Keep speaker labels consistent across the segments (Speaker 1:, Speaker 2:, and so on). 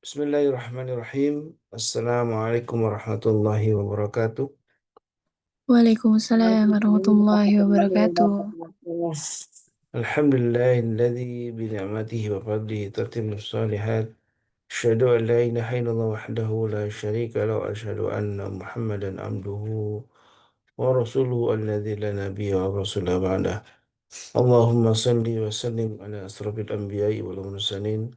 Speaker 1: Bismillahirrahmanirrahim. Assalamualaikum warahmatullahi wabarakatuh.
Speaker 2: Waalaikumsalam warahmatullahi wabarakatuh.
Speaker 1: Alhamdulillahilladzi bi ni'matihi wa fadlihi tatimmu shalihat. Asyhadu an la ilaha illallah wahdahu la syarika lahu wa asyhadu anna Muhammadan abduhu wa rasuluhu alladzi la nabiyya wa rasula ba'dah. Allahumma salli wa sallim ala asrafil anbiya'i wal mursalin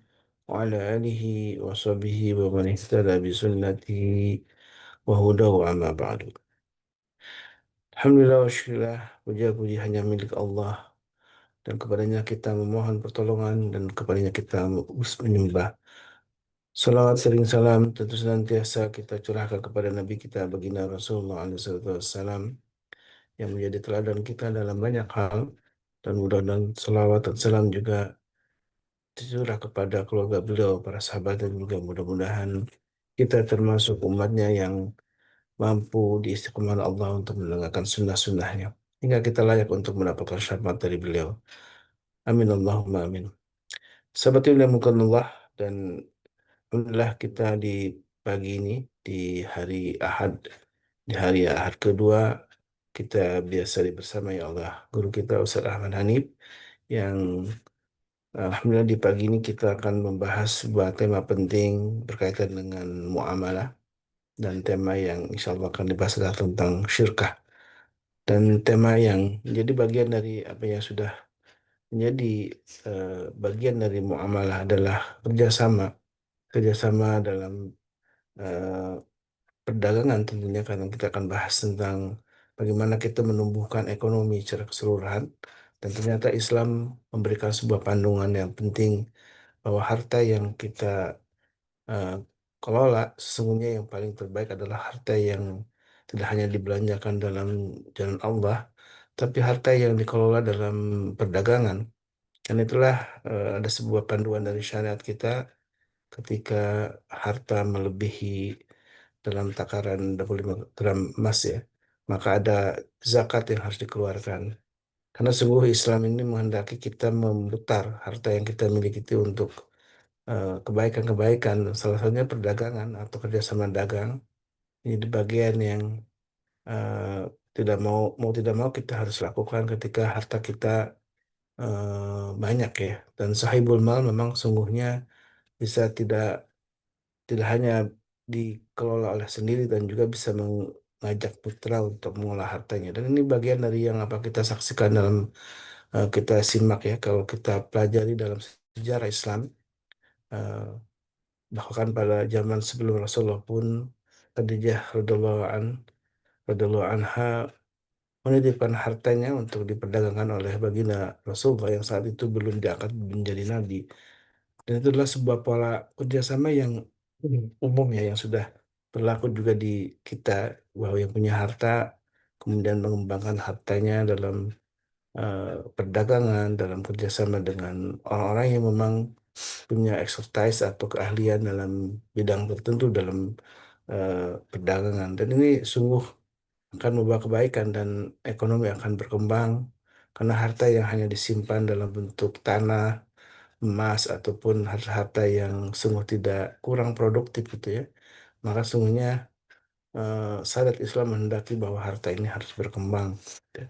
Speaker 1: wa ala alihi wa sahbihi wa man ihtada bi sunnatihi wa hudahu amma ba'du. Alhamdulillah wa syukurillah, puja-puji hanya milik Allah dan kepadanya kita memohon pertolongan dan kepadanya kita menyembah. Salawat sering salam tentu senantiasa kita curahkan kepada Nabi kita baginda Rasulullah SAW yang menjadi teladan kita dalam banyak hal, dan mudah-mudahan salawat dan salam juga tercurah kepada keluarga beliau, para sahabat, dan juga mudah-mudahan kita termasuk umatnya yang mampu diistiqomah Allah untuk menegakkan sunnah-sunnahnya hingga kita layak untuk mendapatkan syafaat dari beliau. Amin Allahumma amin. Sahabat yang dimuliakan Allah, dan alhamdulillah kita di pagi ini, di hari Ahad, di hari Ahad kedua, kita biasa bersama ya Allah guru kita Ustaz Ahmad Hanif yang alhamdulillah di pagi ini kita akan membahas sebuah tema penting berkaitan dengan muamalah, dan tema yang insya Allah akan dibahas adalah tentang syirkah, dan tema yang menjadi bagian dari apa yang sudah menjadi bagian dari muamalah adalah kerjasama kerjasama dalam eh, perdagangan tentunya, karena kita akan bahas tentang bagaimana kita menumbuhkan ekonomi secara keseluruhan, dan ternyata Islam memberikan sebuah panduan yang penting bahwa harta yang kita eh, kelola sesungguhnya yang paling terbaik adalah harta yang tidak hanya dibelanjakan dalam jalan Allah, tapi harta yang dikelola dalam perdagangan. Dan itulah ada sebuah panduan dari syariat kita ketika harta melebihi dalam takaran 25 gram emas ya, maka ada zakat yang harus dikeluarkan. Karena sungguh Islam ini menghendaki kita memutar harta yang kita miliki itu untuk kebaikan-kebaikan, salah satunya perdagangan atau kerjasama dagang. Ini di bagian yang eh, tidak mau tidak mau kita harus lakukan ketika harta kita banyak ya. Dan sahibul mal memang sungguhnya bisa tidak hanya dikelola oleh sendiri, dan juga bisa mengajak putra untuk mengolah hartanya. Dan ini bagian dari yang apa kita saksikan dalam kita simak ya, kalau kita pelajari dalam sejarah Islam. eh, Bahkan pada zaman sebelum Rasulullah pun, Khadijah radhiallahu anha menitipkan hartanya untuk diperdagangkan oleh baginda Rasulullah yang saat itu belum diangkat menjadi nabi. Dan itu adalah sebuah pola kerjasama yang umum ya, yang sudah berlaku juga di kita, bahwa yang punya harta kemudian mengembangkan hartanya dalam eh, perdagangan, dalam kerjasama dengan orang-orang yang memang punya expertise atau keahlian dalam bidang tertentu dalam perdagangan. Dan ini sungguh akan membawa kebaikan dan ekonomi akan berkembang, karena harta yang hanya disimpan dalam bentuk tanah, emas, ataupun harta-harta yang sungguh tidak kurang produktif gitu ya, maka sungguhnya syariat Islam menghendaki bahwa harta ini harus berkembang gitu.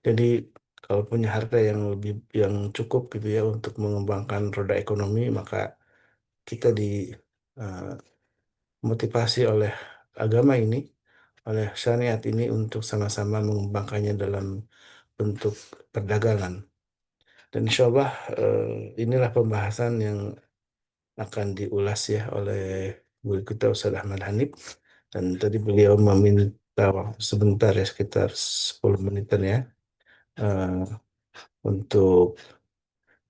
Speaker 1: Jadi kalau punya harta yang lebih yang cukup gitu ya untuk mengembangkan roda ekonomi, maka kita dimotivasi oleh agama ini, oleh syariat ini untuk sama-sama mengembangkannya dalam bentuk perdagangan. Dan insya Allah inilah pembahasan yang akan diulas ya oleh guru kita Ustaz Ahmad Hanif. Dan tadi beliau meminta waktu sebentar ya, sekitar 10 menitan ya, eh, untuk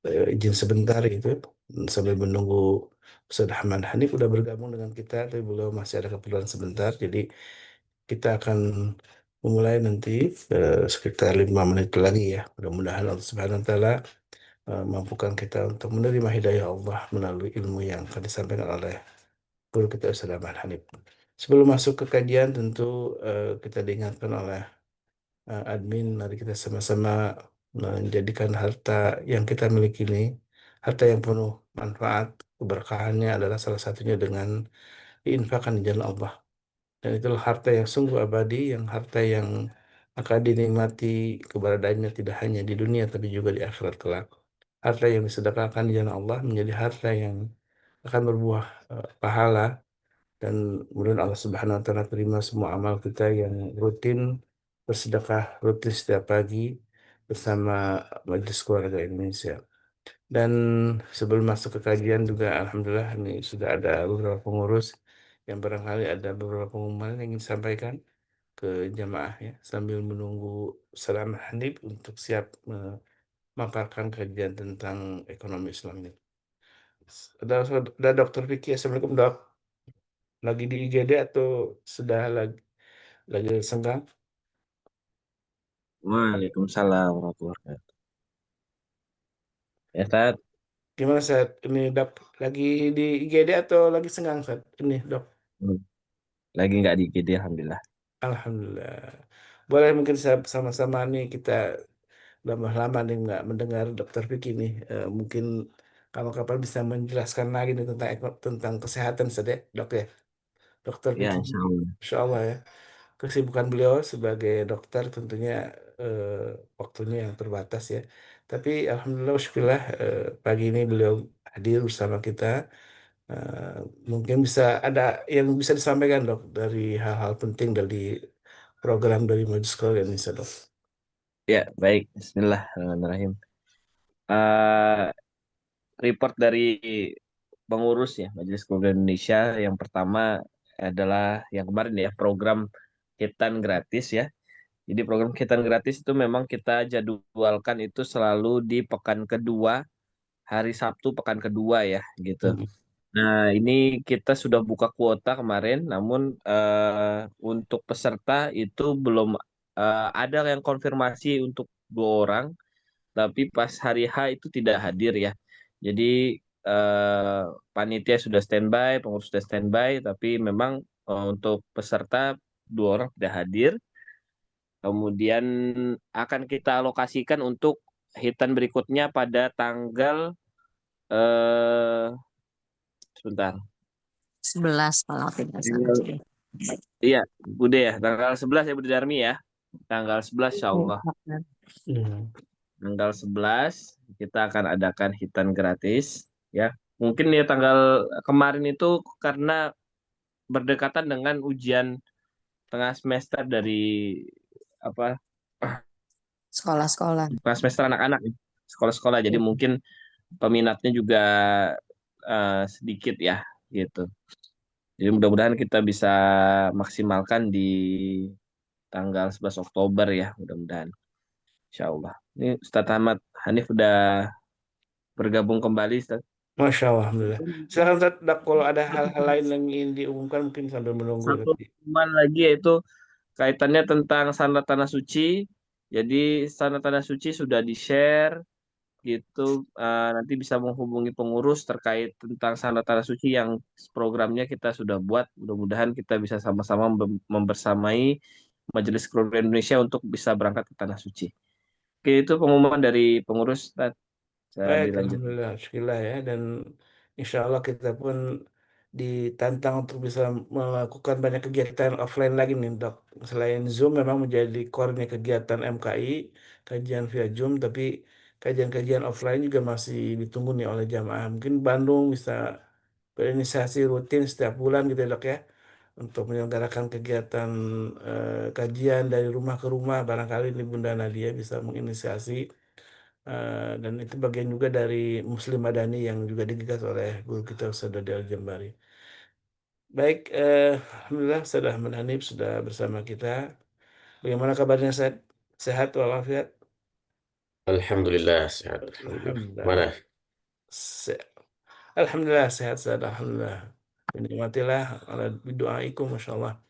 Speaker 1: izin sebentar gitu, sambil menunggu Ustaz Ahmad Hanif udah bergabung dengan kita, tapi beliau masih ada keperluan sebentar. Jadi kita akan memulai nanti sekitar 5 menit lagi ya. Mudah-mudahan Allah Subhanahu Wa Taala mampukan kita untuk menerima hidayah Allah melalui ilmu yang akan disampaikan oleh guru kita Ustaz Ahmad Hanif. Sebelum masuk ke kajian, tentu kita diingatkan oleh admin, mari kita sama-sama menjadikan harta yang kita miliki ini harta yang penuh manfaat, keberkahannya adalah salah satunya dengan diinfakkan di jalan Allah. Dan itulah harta yang sungguh abadi, yang harta yang akan dinikmati keberadaannya tidak hanya di dunia tapi juga di akhirat kelak. Harta yang disedekahkan di jalan Allah menjadi harta yang akan berbuah pahala, dan kemudian Allah Subhanahu wa taala terima semua amal kita yang rutin bersedekah rutin setiap pagi bersama Majelis Keluarga Indonesia. Dan sebelum masuk ke kajian juga alhamdulillah ini sudah ada beberapa pengurus yang barangkali ada beberapa pengumuman yang ingin disampaikan ke jamaah ya, sambil menunggu Salam Hanif untuk siap memaparkan kajian tentang ekonomi Islam ini. Ada Dokter Vicky, Assalamualaikum dok. Lagi di IGD atau sudah lagi senggang?
Speaker 3: Waalaikumsalam warahmatullahi wabarakatuh. Ya, Tad.
Speaker 1: Gimana saat ini dok? Lagi di IGD atau lagi senggang saat ini dok?
Speaker 3: Hmm. Lagi nggak di IGD, alhamdulillah.
Speaker 1: Alhamdulillah. Boleh mungkin sama-sama nih kita lama-lama nih nggak mendengar Dokter Vicky nih. Mungkin kapan-kapan bisa menjelaskan lagi nih tentang tentang kesehatan saja dok ya. Dokter
Speaker 3: Ya,
Speaker 1: Vicky,
Speaker 3: insya Allah.
Speaker 1: Insya Allah ya. Kesibukan beliau sebagai dokter tentunya eh, waktunya yang terbatas ya. Tapi alhamdulillah, syukurlah pagi ini beliau hadir bersama kita. Eh, Mungkin bisa ada yang bisa disampaikan dok dari hal-hal penting dari program dari Majelis Keluarga Indonesia dok.
Speaker 3: Ya, baik. Bismillahirrahmanirrahim. Eh, Report dari pengurus ya Majelis Keluarga Indonesia yang pertama adalah yang kemarin ya, program Hitan Gratis ya. Jadi program Hitan Gratis itu memang kita jadwalkan itu selalu di pekan kedua, hari Sabtu pekan kedua ya gitu.
Speaker 1: Hmm.
Speaker 3: Nah, ini kita sudah buka kuota kemarin, namun untuk peserta itu belum ada yang konfirmasi untuk 2 orang, tapi pas hari H itu tidak hadir ya. Jadi eh, panitia sudah standby, pengurus sudah standby, tapi memang untuk peserta 2 orang tidak hadir. Kemudian akan kita alokasikan untuk hitan berikutnya pada tanggal eh sebentar.
Speaker 2: 11 kalau tidak salah.
Speaker 3: Iya, Bude ya, tanggal 11 ya Bude Darmi ya. Tanggal 11 insya Allah.
Speaker 1: Hmm.
Speaker 3: Tanggal 11 kita akan adakan hitan gratis ya. Mungkin ya tanggal kemarin itu karena berdekatan dengan ujian tengah semester dari apa
Speaker 2: Sekolah-sekolah.
Speaker 3: tengah semester anak-anak ya, sekolah-sekolah. Jadi mungkin peminatnya juga sedikit ya gitu. Jadi mudah-mudahan kita bisa maksimalkan di tanggal 11 Oktober ya, mudah-mudahan. Insya Allah. Ini Ustadz Ahmad Hanif udah bergabung kembali, Ustadz.
Speaker 1: Masya Allah, alhamdulillah. Silakan Ustaz, Dak, kalau ada hal-hal lain yang ingin diumumkan mungkin sambil menunggu
Speaker 3: Satu
Speaker 1: nanti.
Speaker 3: pengumuman lagi yaitu kaitannya tentang sanad tanah suci. Jadi sanad tanah suci sudah di-share gitu. Nanti bisa menghubungi pengurus terkait tentang sanad tanah suci yang programnya kita sudah buat. Mudah-mudahan kita bisa sama-sama membersamai Majelis Keluarga Indonesia untuk bisa berangkat ke tanah suci. Oke, itu pengumuman dari pengurus. Ustadz. Saya
Speaker 1: Baik,
Speaker 3: dilanjut.
Speaker 1: alhamdulillah, syukurlah ya. Dan insya Allah kita pun ditantang untuk bisa melakukan banyak kegiatan offline lagi nih, Dok. Selain Zoom memang menjadi core-nya kegiatan MKI, kajian via Zoom, tapi kajian-kajian offline juga masih ditunggu nih oleh jamaah. Mungkin Bandung bisa berinisiasi rutin setiap bulan gitu ya, Dok ya, untuk menyelenggarakan kegiatan kajian dari rumah ke rumah. Barangkali ini Bunda Nadia bisa menginisiasi. Dan itu bagian juga dari Muslim Madani yang juga digagas oleh guru kita Ustaz Dodi Al-Jambari. Baik, Alhamdulillah sudah Hanif sudah bersama kita. Bagaimana kabarnya Ustaz? Sehat walafiat?
Speaker 4: Alhamdulillah sehat. Alhamdulillah. Mana?
Speaker 1: Alhamdulillah. Se- Alhamdulillah sehat, sehat. Alhamdulillah. Menikmatilah ala bidu'aikum, Masya Allah.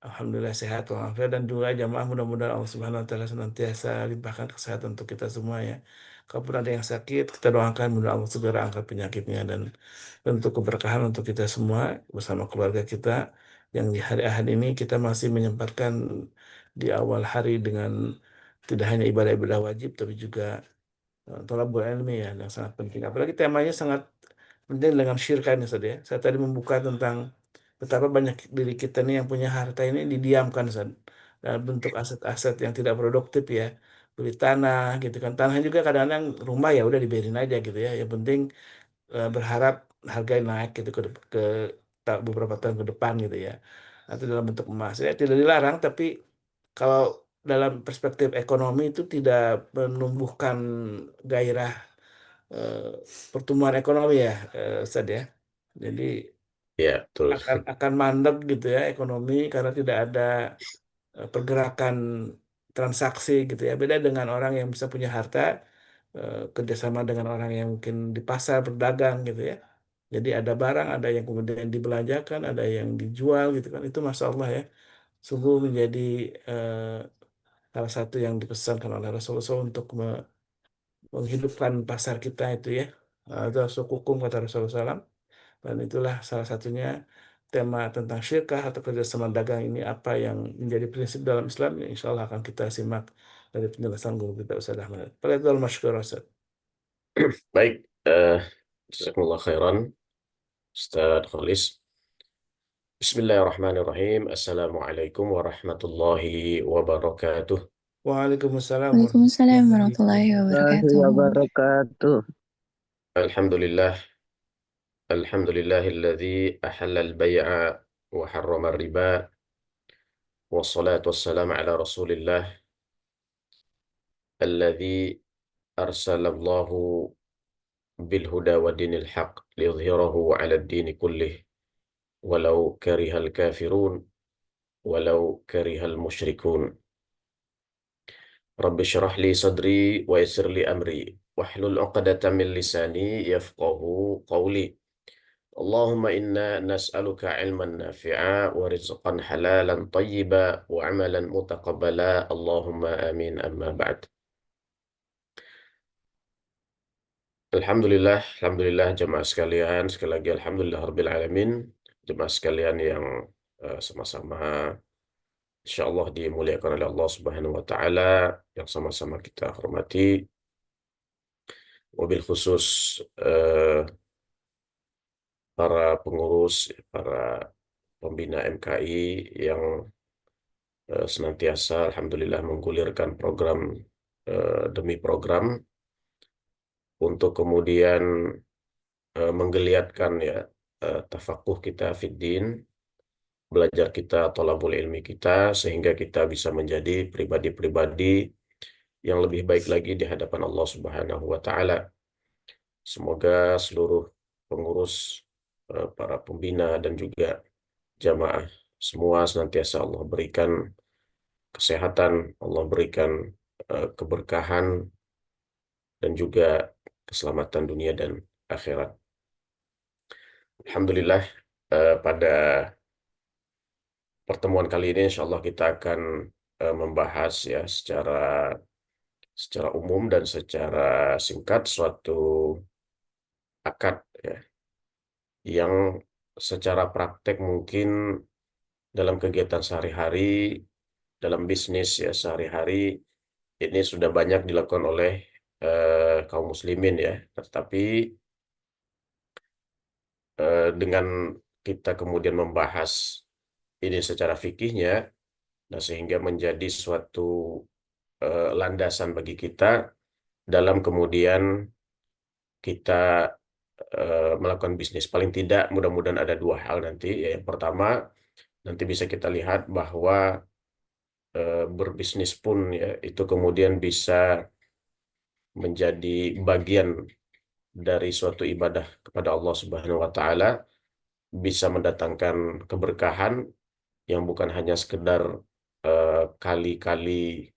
Speaker 1: Alhamdulillah sehat walafiat, dan juga jamaah mudah-mudahan Allah Subhanahu wa taala senantiasa limpahkan kesehatan untuk kita semua ya. Kalaupun ada yang sakit, kita doakan mudah Allah segera angkat penyakitnya, dan untuk keberkahan untuk kita semua bersama keluarga kita yang di hari Ahad ini kita masih menyempatkan di awal hari dengan tidak hanya ibadah-ibadah wajib tapi juga thalabul ilmi ya yang sangat penting. Apalagi temanya sangat Penting dengan syirka ini Ustaz ya. Saya tadi membuka tentang betapa banyak diri kita nih yang punya harta ini didiamkan Ustaz. Dalam bentuk aset-aset yang tidak produktif ya. Beli tanah gitu kan. Tanah juga kadang-kadang rumah ya udah dibiarin aja gitu ya. Yang penting berharap harga naik gitu ke beberapa tahun ke depan gitu ya. Atau dalam bentuk emas. Ya tidak dilarang tapi kalau dalam perspektif ekonomi itu tidak menumbuhkan gairah eh, pertumbuhan ekonomi ya, Ustaz ya. Jadi
Speaker 4: Ya, betul.
Speaker 1: akan mandek gitu ya ekonomi karena tidak ada pergerakan transaksi gitu ya. Beda dengan orang yang bisa punya harta kerjasama dengan orang yang mungkin di pasar berdagang gitu ya. Jadi ada barang, ada yang kemudian dibelanjakan, ada yang dijual gitu kan. Itu Masya Allah ya. Sungguh menjadi salah satu yang dipesankan oleh Rasulullah untuk menghidupkan pasar kita itu ya. Itu sukukum kata Rasulullah SAW. Dan itulah salah satunya tema tentang syirkah atau kerjasama dagang ini apa yang menjadi prinsip dalam Islam. Ya, insya Allah akan kita simak dari penjelasan guru kita Ustaz Ahmad. Fadhil masykur Ustaz.
Speaker 4: Baik, jazakumullah khairan, Ustaz Khalis. Bismillahirrahmanirrahim. Assalamualaikum warahmatullahi wabarakatuh.
Speaker 1: Waalaikumsalam
Speaker 2: Waalaikumsalam
Speaker 1: warahmatullahi
Speaker 2: warahmatullahi
Speaker 3: Warahmatullahi
Speaker 2: wabarakatuh.
Speaker 3: wabarakatuh.
Speaker 4: Alhamdulillah, alhamdulillahilladzi ahallal bay'a wa harrama riba wassalatu wassalamu ala rasulillah alladzi arsalallahu bil huda wa dinil haq liyudhhirahu ala ad-din kullih walau karihal kafirun walau karihal musyrikun. Rabbi syrah li sadri wa yassir li amri wahlul 'uqdatam min lisani yafqahu qawli. Allahumma inna nas'aluka ilman nafi'a wa rizqan halalan tayyiba wa amalan mutaqabbala. Allahumma amin, amma ba'd. Alhamdulillah jemaah sekalian, sekali lagi alhamdulillah rabbil alamin. Jemaah sekalian yang sama-sama insyaallah dimuliakan oleh Allah Subhanahu wa taala, yang sama-sama kita hormati. Mobil khusus para pengurus, para pembina MKI yang senantiasa alhamdulillah menggulirkan program demi program untuk kemudian menggeliatkan ya tafakuh kita fiddin, belajar kita, thalabul ilmi kita, sehingga kita bisa menjadi pribadi-pribadi yang lebih baik lagi di hadapan Allah Subhanahu wa taala. Semoga seluruh pengurus, para pembina dan juga jamaah semua senantiasa Allah berikan kesehatan, Allah berikan keberkahan dan juga keselamatan dunia dan akhirat. Alhamdulillah, pada pertemuan kali ini insya Allah kita akan membahas ya secara umum dan secara singkat suatu akad ya, yang secara praktek mungkin dalam kegiatan sehari-hari, dalam bisnis ya sehari-hari ini sudah banyak dilakukan oleh kaum muslimin ya. Tetapi dengan kita kemudian membahas ini secara fikihnya, nah sehingga menjadi suatu landasan bagi kita dalam kemudian kita melakukan bisnis. Paling tidak mudah-mudahan ada dua hal nanti. Ya, yang pertama, nanti bisa kita lihat bahwa berbisnis pun ya itu kemudian bisa menjadi bagian dari suatu ibadah kepada Allah Subhanahu wa taala, bisa mendatangkan keberkahan yang bukan hanya sekedar kali-kali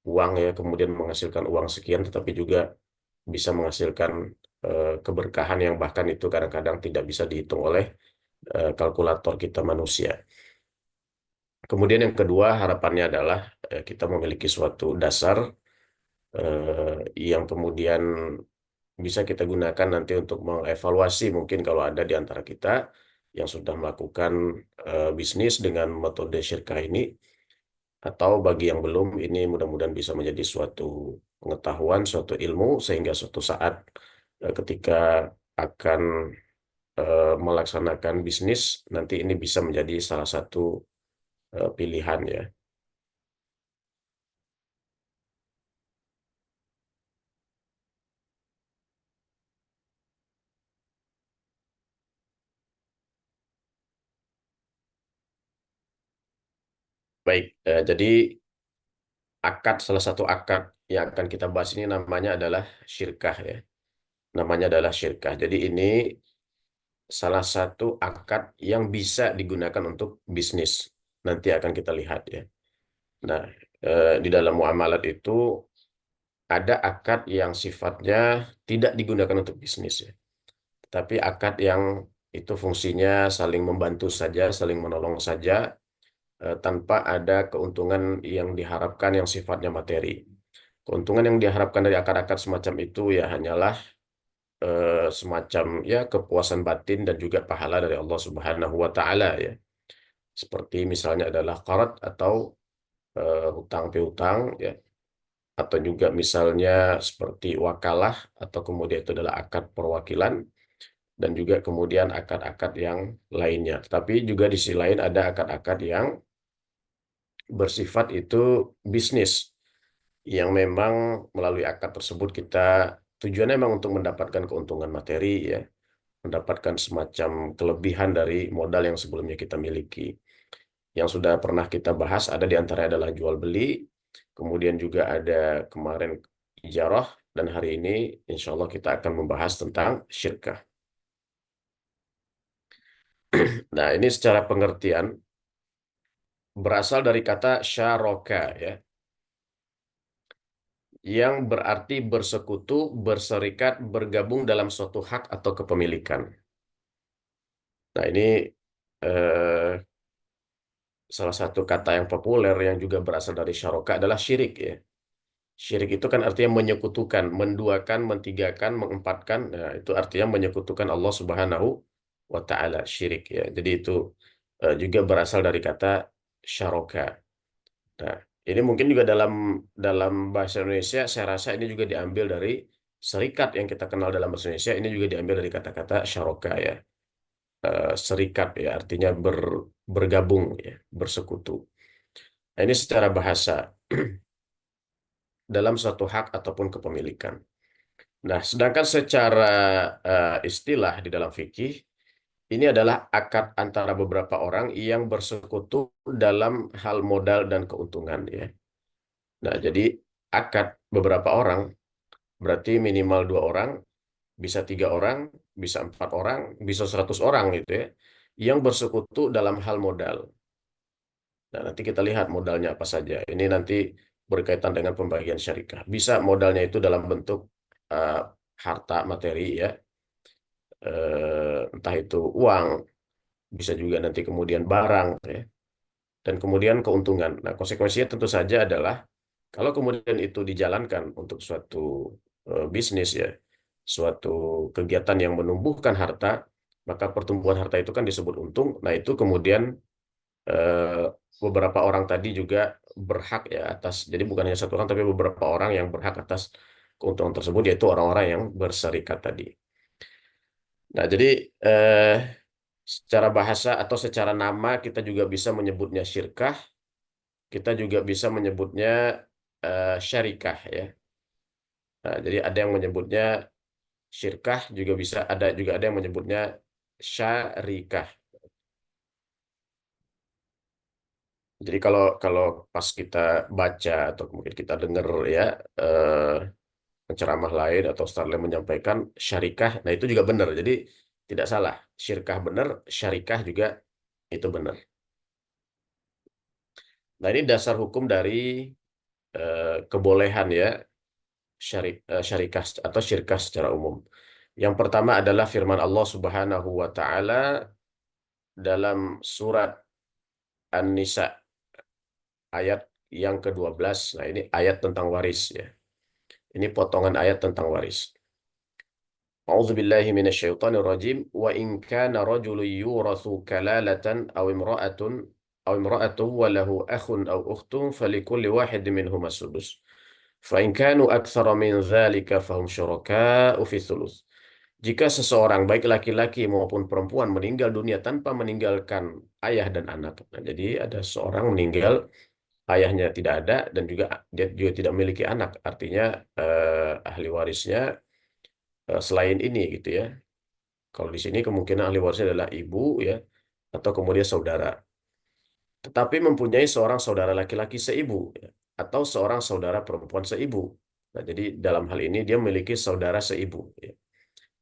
Speaker 4: uang ya kemudian menghasilkan uang sekian, tetapi juga bisa menghasilkan keberkahan yang bahkan itu kadang-kadang tidak bisa dihitung oleh kalkulator kita manusia. Kemudian yang kedua harapannya adalah kita memiliki suatu dasar yang kemudian bisa kita gunakan nanti untuk mengevaluasi mungkin kalau ada di antara kita yang sudah melakukan bisnis dengan metode syirkah ini, atau bagi yang belum, ini mudah-mudahan bisa menjadi suatu pengetahuan, suatu ilmu, sehingga suatu saat ketika akan melaksanakan bisnis, nanti ini bisa menjadi salah satu pilihan ya. Baik, jadi salah satu akad yang akan kita bahas ini namanya adalah syirkah ya. Namanya adalah syirkah. Jadi ini salah satu akad yang bisa digunakan untuk bisnis. Nanti akan kita lihat ya. Nah, di dalam muamalat itu ada akad yang sifatnya tidak digunakan untuk bisnis ya. Tapi akad yang itu fungsinya saling membantu saja, saling menolong saja, tanpa ada keuntungan yang diharapkan yang sifatnya materi. Keuntungan yang diharapkan dari akad-akad semacam itu ya hanyalah semacam ya kepuasan batin dan juga pahala dari Allah Subhanahu wa taala ya. Seperti misalnya adalah qarat atau hutang piutang ya, atau juga misalnya seperti wakalah atau kemudian itu adalah akad perwakilan dan juga kemudian akad-akad yang lainnya. Tetapi juga di sisi lain ada akad-akad yang bersifat itu bisnis yang memang melalui akad tersebut kita tujuannya memang untuk mendapatkan keuntungan materi ya, mendapatkan semacam kelebihan dari modal yang sebelumnya kita miliki. Yang sudah pernah kita bahas ada di antaranya adalah jual beli, kemudian juga ada kemarin ijarah, dan hari ini insya Allah kita akan membahas tentang syirkah. Nah, ini secara pengertian berasal dari kata syaraka ya, yang berarti bersekutu, berserikat, bergabung dalam suatu hak atau kepemilikan. Nah, ini eh, salah satu kata yang populer yang juga berasal dari syaraka adalah syirik ya. Syirik itu kan artinya menyekutukan, menduakan, mentigakan, mengempatkan. Nah, itu artinya menyekutukan Allah Subhanahu wa taala, syirik ya. Jadi itu juga berasal dari kata syaraka. Nah, ini mungkin juga dalam dalam bahasa Indonesia saya rasa ini juga diambil dari serikat yang kita kenal dalam bahasa Indonesia, ini juga diambil dari kata-kata syaraka ya. Serikat ya artinya bergabung ya, bersekutu. Nah, ini secara bahasa dalam suatu hak ataupun kepemilikan. Nah, sedangkan secara istilah di dalam fikih, ini adalah akad antara beberapa orang yang bersekutu dalam hal modal dan keuntungan ya. Nah, jadi akad beberapa orang berarti minimal 2 orang, bisa 3 orang, bisa 4 orang, bisa 100 orang gitu ya, yang bersekutu dalam hal modal. Nah, nanti kita lihat modalnya apa saja. Ini nanti berkaitan dengan pembagian syarikah. Bisa modalnya itu dalam bentuk eh, harta materi ya, entah itu uang, bisa juga nanti kemudian barang ya, dan kemudian keuntungan. Nah, konsekuensinya tentu saja adalah kalau kemudian itu dijalankan untuk suatu bisnis ya, suatu kegiatan yang menumbuhkan harta, maka pertumbuhan harta itu kan disebut untung. Nah, itu kemudian eh, beberapa orang tadi juga berhak ya atas, jadi bukan hanya satu orang, tapi beberapa orang yang berhak atas keuntungan tersebut, yaitu orang-orang yang berserikat tadi. Nah, jadi eh, secara bahasa atau secara nama kita juga bisa menyebutnya syirkah, kita juga bisa menyebutnya syarikah ya. Nah, jadi ada yang menyebutnya syirkah, juga ada yang menyebutnya syarikah. Jadi kalau kalau pas kita baca atau mungkin kita dengar ya penceramah lain atau ustaz lain menyampaikan syarikah, nah itu juga benar. Jadi tidak salah, syirkah benar, syarikah juga itu benar. Nah, ini dasar hukum dari kebolehan ya syarikah atau syirkah secara umum. Yang pertama adalah firman Allah Subhanahu wa taala dalam surat An-Nisa ayat yang ke-12. Nah, ini ayat tentang waris ya. Ini potongan ayat tentang waris. A'udzu billahi minasyaitonir rajim wa in kana rajulun yurathu kalalatan aw imra'atun wa lahu akhun aw ukhtun falikulli wahidin minhum as-sudus fa in kanu aktsara min dzalika fahum syuraka'u fi thuluth Jika seseorang baik laki-laki maupun perempuan meninggal dunia tanpa meninggalkan ayah dan anak. Nah, jadi ada seorang meninggal, ayahnya tidak ada dan juga dia juga tidak memiliki anak. Artinya ahli warisnya selain ini gitu ya. Kalau di sini kemungkinan ahli warisnya adalah ibu ya atau kemudian saudara. Tetapi mempunyai seorang saudara laki-laki seibu ya, atau seorang saudara perempuan seibu. Nah, jadi dalam hal ini dia memiliki saudara seibu ya.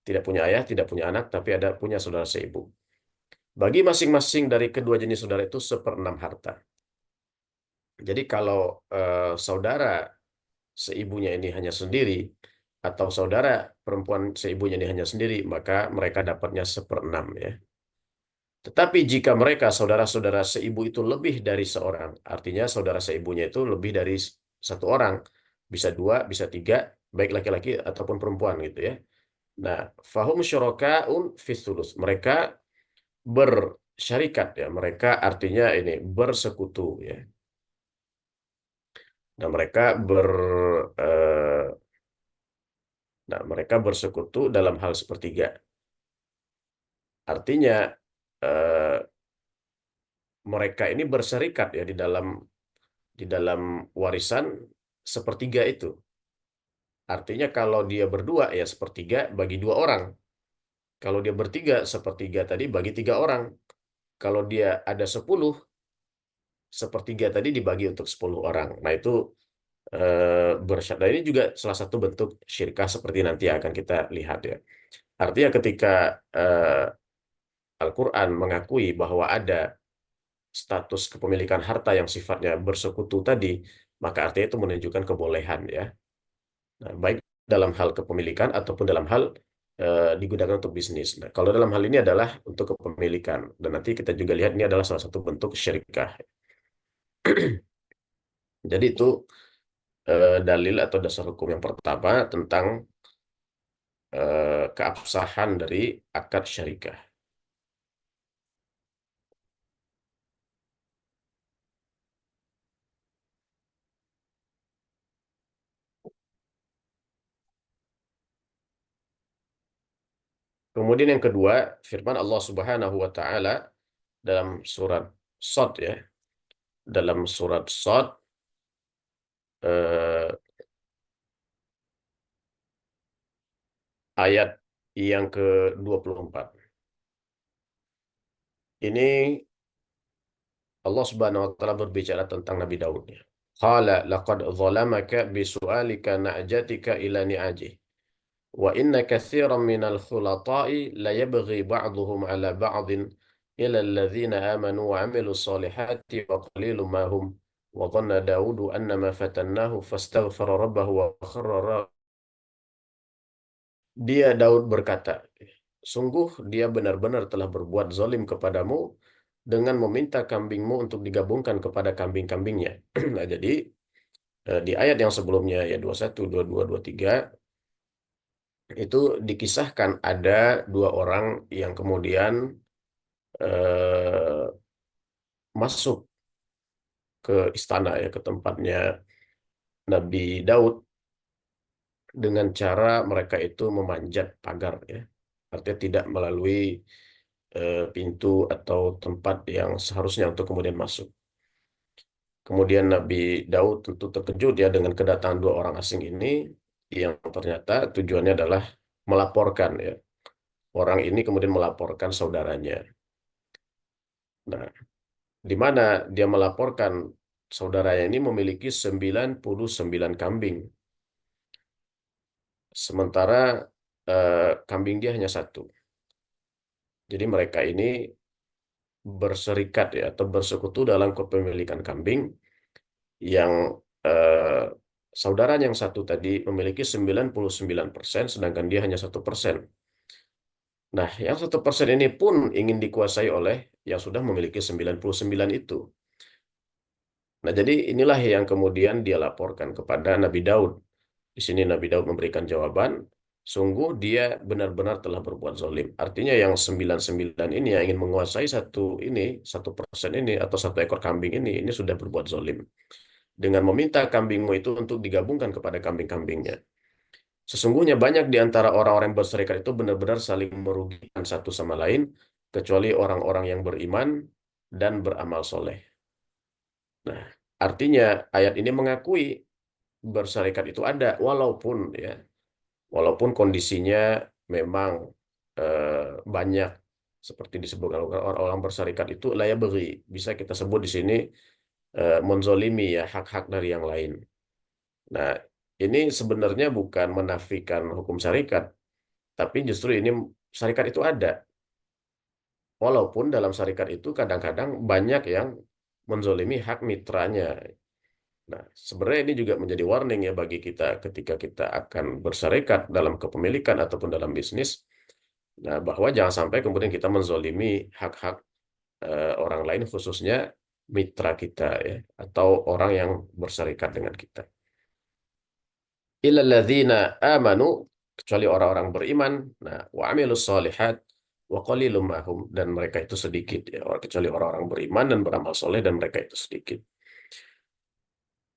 Speaker 4: Tidak punya ayah, tidak punya anak, tapi ada punya saudara seibu. Bagi masing-masing dari kedua jenis saudara itu seperenam harta. Jadi kalau saudara seibunya ini hanya sendiri, atau saudara perempuan seibunya ini hanya sendiri, maka mereka dapatnya seperenam ya. Tetapi jika mereka saudara-saudara seibu itu lebih dari seorang, artinya saudara seibunya itu lebih dari satu orang, bisa dua, bisa tiga, baik laki-laki ataupun perempuan gitu ya. Nah, fahum syurakaun fi thuluts. Mereka bersyarikat ya, mereka artinya ini bersekutu ya. Nah, eh, mereka bersekutu dalam hal sepertiga. Artinya eh, mereka ini berserikat ya di dalam warisan sepertiga itu. Artinya kalau dia berdua ya sepertiga bagi dua orang. Kalau dia bertiga sepertiga tadi bagi tiga orang. Kalau dia ada 10, sepertiga tadi dibagi untuk 10 orang. Nah itu bersyarat. Nah, ini juga salah satu bentuk syirkah seperti nanti akan kita lihat ya. Artinya ketika Al-Quran mengakui bahwa ada status kepemilikan harta yang sifatnya bersekutu tadi, maka artinya itu menunjukkan kebolehan ya. Nah, baik dalam hal kepemilikan ataupun dalam hal digunakan untuk bisnis. Nah, kalau dalam hal ini adalah untuk kepemilikan. Dan nanti kita juga lihat ini adalah salah satu bentuk syirkah. Jadi itu dalil atau dasar hukum yang pertama tentang keabsahan dari akad syarikah. Kemudian yang kedua, firman Allah Subhanahu wa taala dalam surat Shad ya. Dalam surat Shad eh, ayat yang ke-24. Ini Allah Subhanahu wa taala berbicara tentang Nabi Daud ya. Qala laqad zalamaka bisu'alika na'jatika ila ni'ajih wa inna katsiran minal khulata'i la yabghi ba'dhum 'ala ba'dhin ila alladhina amanu wa 'amilus solihati wa qalilum ma hum wa dhanna Daudu annama fatannahu fastaghfara rabbahu wa kharra. Dia Daud berkata, sungguh dia benar-benar telah berbuat zalim kepadamu dengan meminta kambingmu untuk digabungkan kepada kambing-kambingnya. Nah, jadi di ayat yang sebelumnya ya 21, 22, 23 itu dikisahkan ada dua orang yang kemudian eh, masuk ke istana ya ke tempatnya Nabi Daud dengan cara mereka itu memanjat pagar ya. Artinya tidak melalui pintu atau tempat yang seharusnya untuk kemudian masuk. Kemudian Nabi Daud tentu terkejut ya dengan kedatangan dua orang asing ini yang ternyata tujuannya adalah melaporkan ya. Orang ini kemudian melaporkan saudaranya. Nah, di mana dia melaporkan saudaranya ini memiliki 99 kambing. Sementara kambing dia hanya satu. Jadi mereka ini berserikat ya atau bersekutu dalam kepemilikan kambing yang eh, saudaranya yang satu tadi memiliki 99%, sedangkan dia hanya 1%. Nah, yang 1% ini pun ingin dikuasai oleh yang sudah memiliki 99 itu. Nah, jadi inilah yang kemudian dia laporkan kepada Nabi Daud. Di sini Nabi Daud memberikan jawaban, sungguh dia benar-benar telah berbuat zalim. Artinya yang 99 ini yang ingin menguasai 1% ini atau satu ekor kambing ini sudah berbuat zalim. Dengan meminta kambingmu itu untuk digabungkan kepada kambing-kambingnya. Sesungguhnya banyak di antara orang-orang yang berserikat itu benar-benar saling merugikan satu sama lain, kecuali orang-orang yang beriman dan beramal soleh. Nah, artinya ayat ini mengakui berserikat itu ada, walaupun kondisinya memang banyak seperti disebutkan orang-orang berserikat itu layak beri, bisa kita sebut di sini menzolimi ya hak-hak dari yang lain. Nah, ini sebenarnya bukan menafikan hukum syarikat, tapi justru ini syarikat itu ada. Walaupun dalam syarikat itu kadang-kadang banyak yang menzolimi hak mitranya. Nah, sebenarnya ini juga menjadi warning ya bagi kita ketika kita akan berserikat dalam kepemilikan ataupun dalam bisnis. Nah, bahwa jangan sampai kemudian kita menzolimi hak-hak orang lain khususnya mitra kita ya atau orang yang berserikat dengan kita. Illal ladzina amanu, kecuali orang-orang beriman, nah wa amilus solihat wa qalilum mahum, dan mereka itu sedikit ya, kecuali orang-orang beriman dan beramal soleh dan mereka itu sedikit.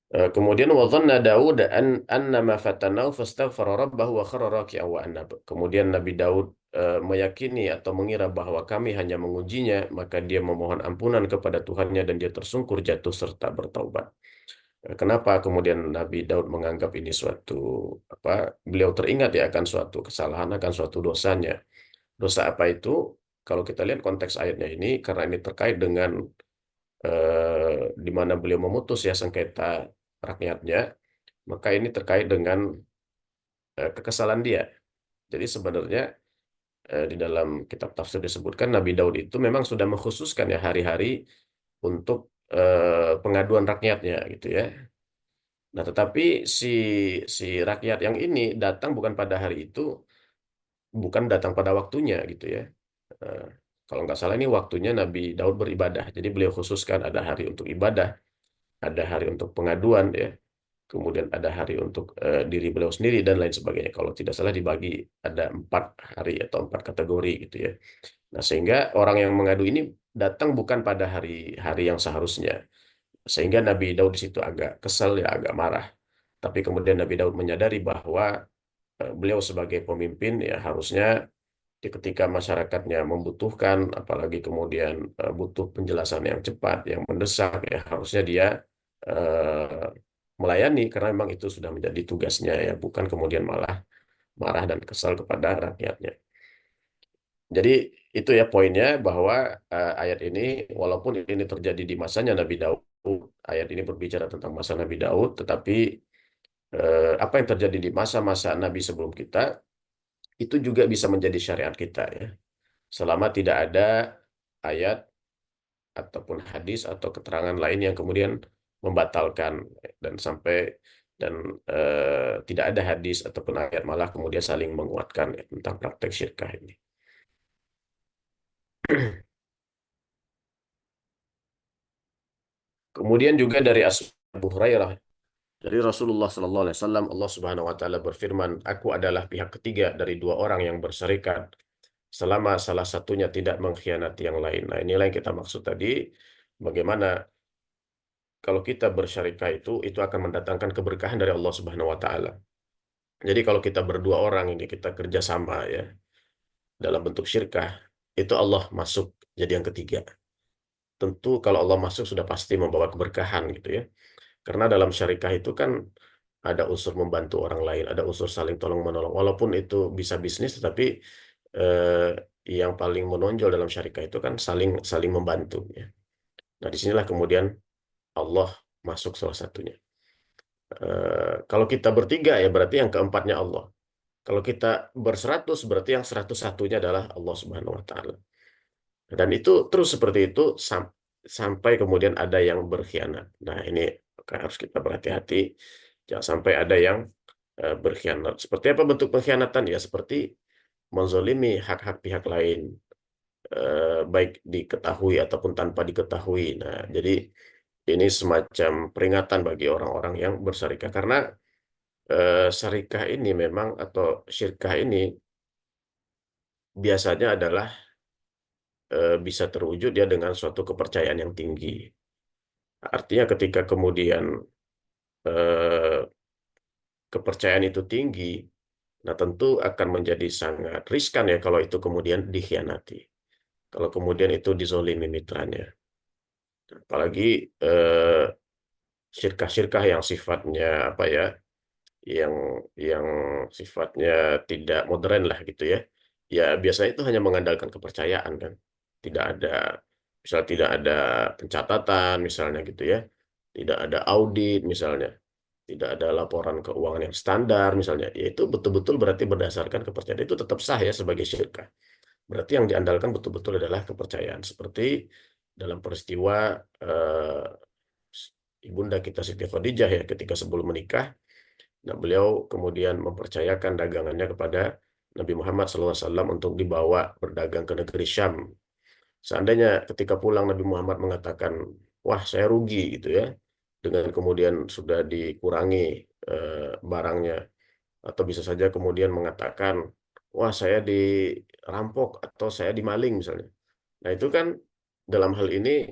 Speaker 4: Kemudian wa dhanna Daud annama fatanahu fastaghfara rabbahu wa kharra raki'an wa anab. Kemudian Nabi Daud meyakini atau mengira bahwa kami hanya mengujinya, maka dia memohon ampunan kepada Tuhannya dan dia tersungkur jatuh serta bertaubat. Kenapa kemudian Nabi Daud menganggap ini suatu apa? Beliau teringat ya akan suatu kesalahan, akan suatu dosanya. Dosa apa itu? Kalau kita lihat konteks ayatnya ini, karena ini terkait dengan di mana beliau memutus ya sengketa rakyatnya, maka ini terkait dengan kekesalan dia. Jadi sebenarnya di dalam kitab tafsir disebutkan Nabi Daud itu memang sudah mengkhususkan ya hari-hari untuk pengaduan rakyatnya gitu ya. Nah, tetapi si si rakyat yang ini datang bukan pada hari itu, bukan datang pada waktunya gitu ya. Eh, Kalau nggak salah ini waktunya Nabi Daud beribadah. Jadi beliau khususkan ada hari untuk ibadah, ada hari untuk pengaduan ya, kemudian ada hari untuk diri beliau sendiri dan lain sebagainya. Kalau tidak salah dibagi ada 4 hari atau 4 kategori gitu ya. Nah, sehingga orang yang mengadu ini datang bukan pada hari-hari yang seharusnya. Sehingga Nabi Daud di situ agak kesal ya, agak marah. Tapi kemudian Nabi Daud menyadari bahwa beliau sebagai pemimpin ya harusnya ketika masyarakatnya membutuhkan, apalagi kemudian butuh penjelasan yang cepat, yang mendesak, ya harusnya dia eh, melayani karena memang itu sudah menjadi tugasnya ya, bukan kemudian malah marah dan kesal kepada rakyatnya. Jadi itu ya poinnya bahwa ayat ini walaupun ini terjadi di masanya Nabi Daud, ayat ini berbicara tentang masa Nabi Daud, tetapi apa yang terjadi di masa-masa Nabi sebelum kita itu juga bisa menjadi syariat kita ya. Selama tidak ada ayat ataupun hadis atau keterangan lain yang kemudian membatalkan dan sampai dan tidak ada hadis ataupun ayat malah kemudian saling menguatkan ya, tentang praktek syirkah ini. Kemudian juga dari Abu Hurairah dari Rasulullah Sallallahu Alaihi Wasallam, Allah Subhanahu Wa Taala berfirman, Aku adalah pihak ketiga dari 2 orang yang berserikat selama salah satunya tidak mengkhianati yang lain. Nah, inilah yang kita maksud tadi, bagaimana kalau kita bersyarikah itu akan mendatangkan keberkahan dari Allah Subhanahu Wa Taala. Jadi kalau kita berdua orang ini kita kerjasama ya dalam bentuk syirkah, itu Allah masuk jadi yang ketiga. Tentu kalau Allah masuk sudah pasti membawa keberkahan gitu ya. Karena dalam syarikah itu kan ada unsur membantu orang lain, ada unsur saling tolong menolong. Walaupun itu bisa bisnis, tetapi eh, yang paling menonjol dalam syarikah itu kan saling saling membantu ya. Nah, disinilah kemudian Allah masuk salah satunya. Kalau kita bertiga ya berarti yang keempatnya Allah. Kalau kita berseratus berarti yang 101-nya adalah Allah Subhanahu Wa Taala. Dan itu terus seperti itu sampai kemudian ada yang berkhianat. Nah, ini harus kita berhati-hati. Jangan sampai ada yang berkhianat. Seperti apa bentuk pengkhianatan? Ya, seperti menzolimi hak-hak pihak lain, baik diketahui ataupun tanpa diketahui. Nah, jadi ini semacam peringatan bagi orang-orang yang bersyarikah. Karena syarikah ini memang atau syirkah ini biasanya adalah bisa terwujud ya dengan suatu kepercayaan yang tinggi. Artinya ketika kemudian kepercayaan itu tinggi, Nah, tentu akan menjadi sangat riskan ya kalau itu kemudian dikhianati. Kalau kemudian itu dizolimi mitranya. Apalagi eh, syirkah-syirkah yang sifatnya apa ya, yang yang sifatnya tidak modern lah gitu ya. Ya biasanya itu hanya mengandalkan kepercayaan kan. Tidak ada, misal tidak ada pencatatan misalnya gitu ya. Tidak ada audit misalnya. Tidak ada laporan keuangan yang standar misalnya. Ya itu betul-betul berarti berdasarkan kepercayaan. Itu tetap sah ya sebagai syirkah. Berarti yang diandalkan betul-betul adalah kepercayaan. Seperti dalam peristiwa eh, Ibunda kita Siti Khadijah ya ketika sebelum menikah. Nah, beliau kemudian mempercayakan dagangannya kepada Nabi Muhammad SAW untuk dibawa berdagang ke negeri Syam. Seandainya ketika pulang Nabi Muhammad mengatakan, wah saya rugi gitu ya, dengan kemudian sudah dikurangi barangnya, atau bisa saja kemudian mengatakan, wah saya dirampok atau saya dimaling misalnya. Nah itu kan dalam hal ini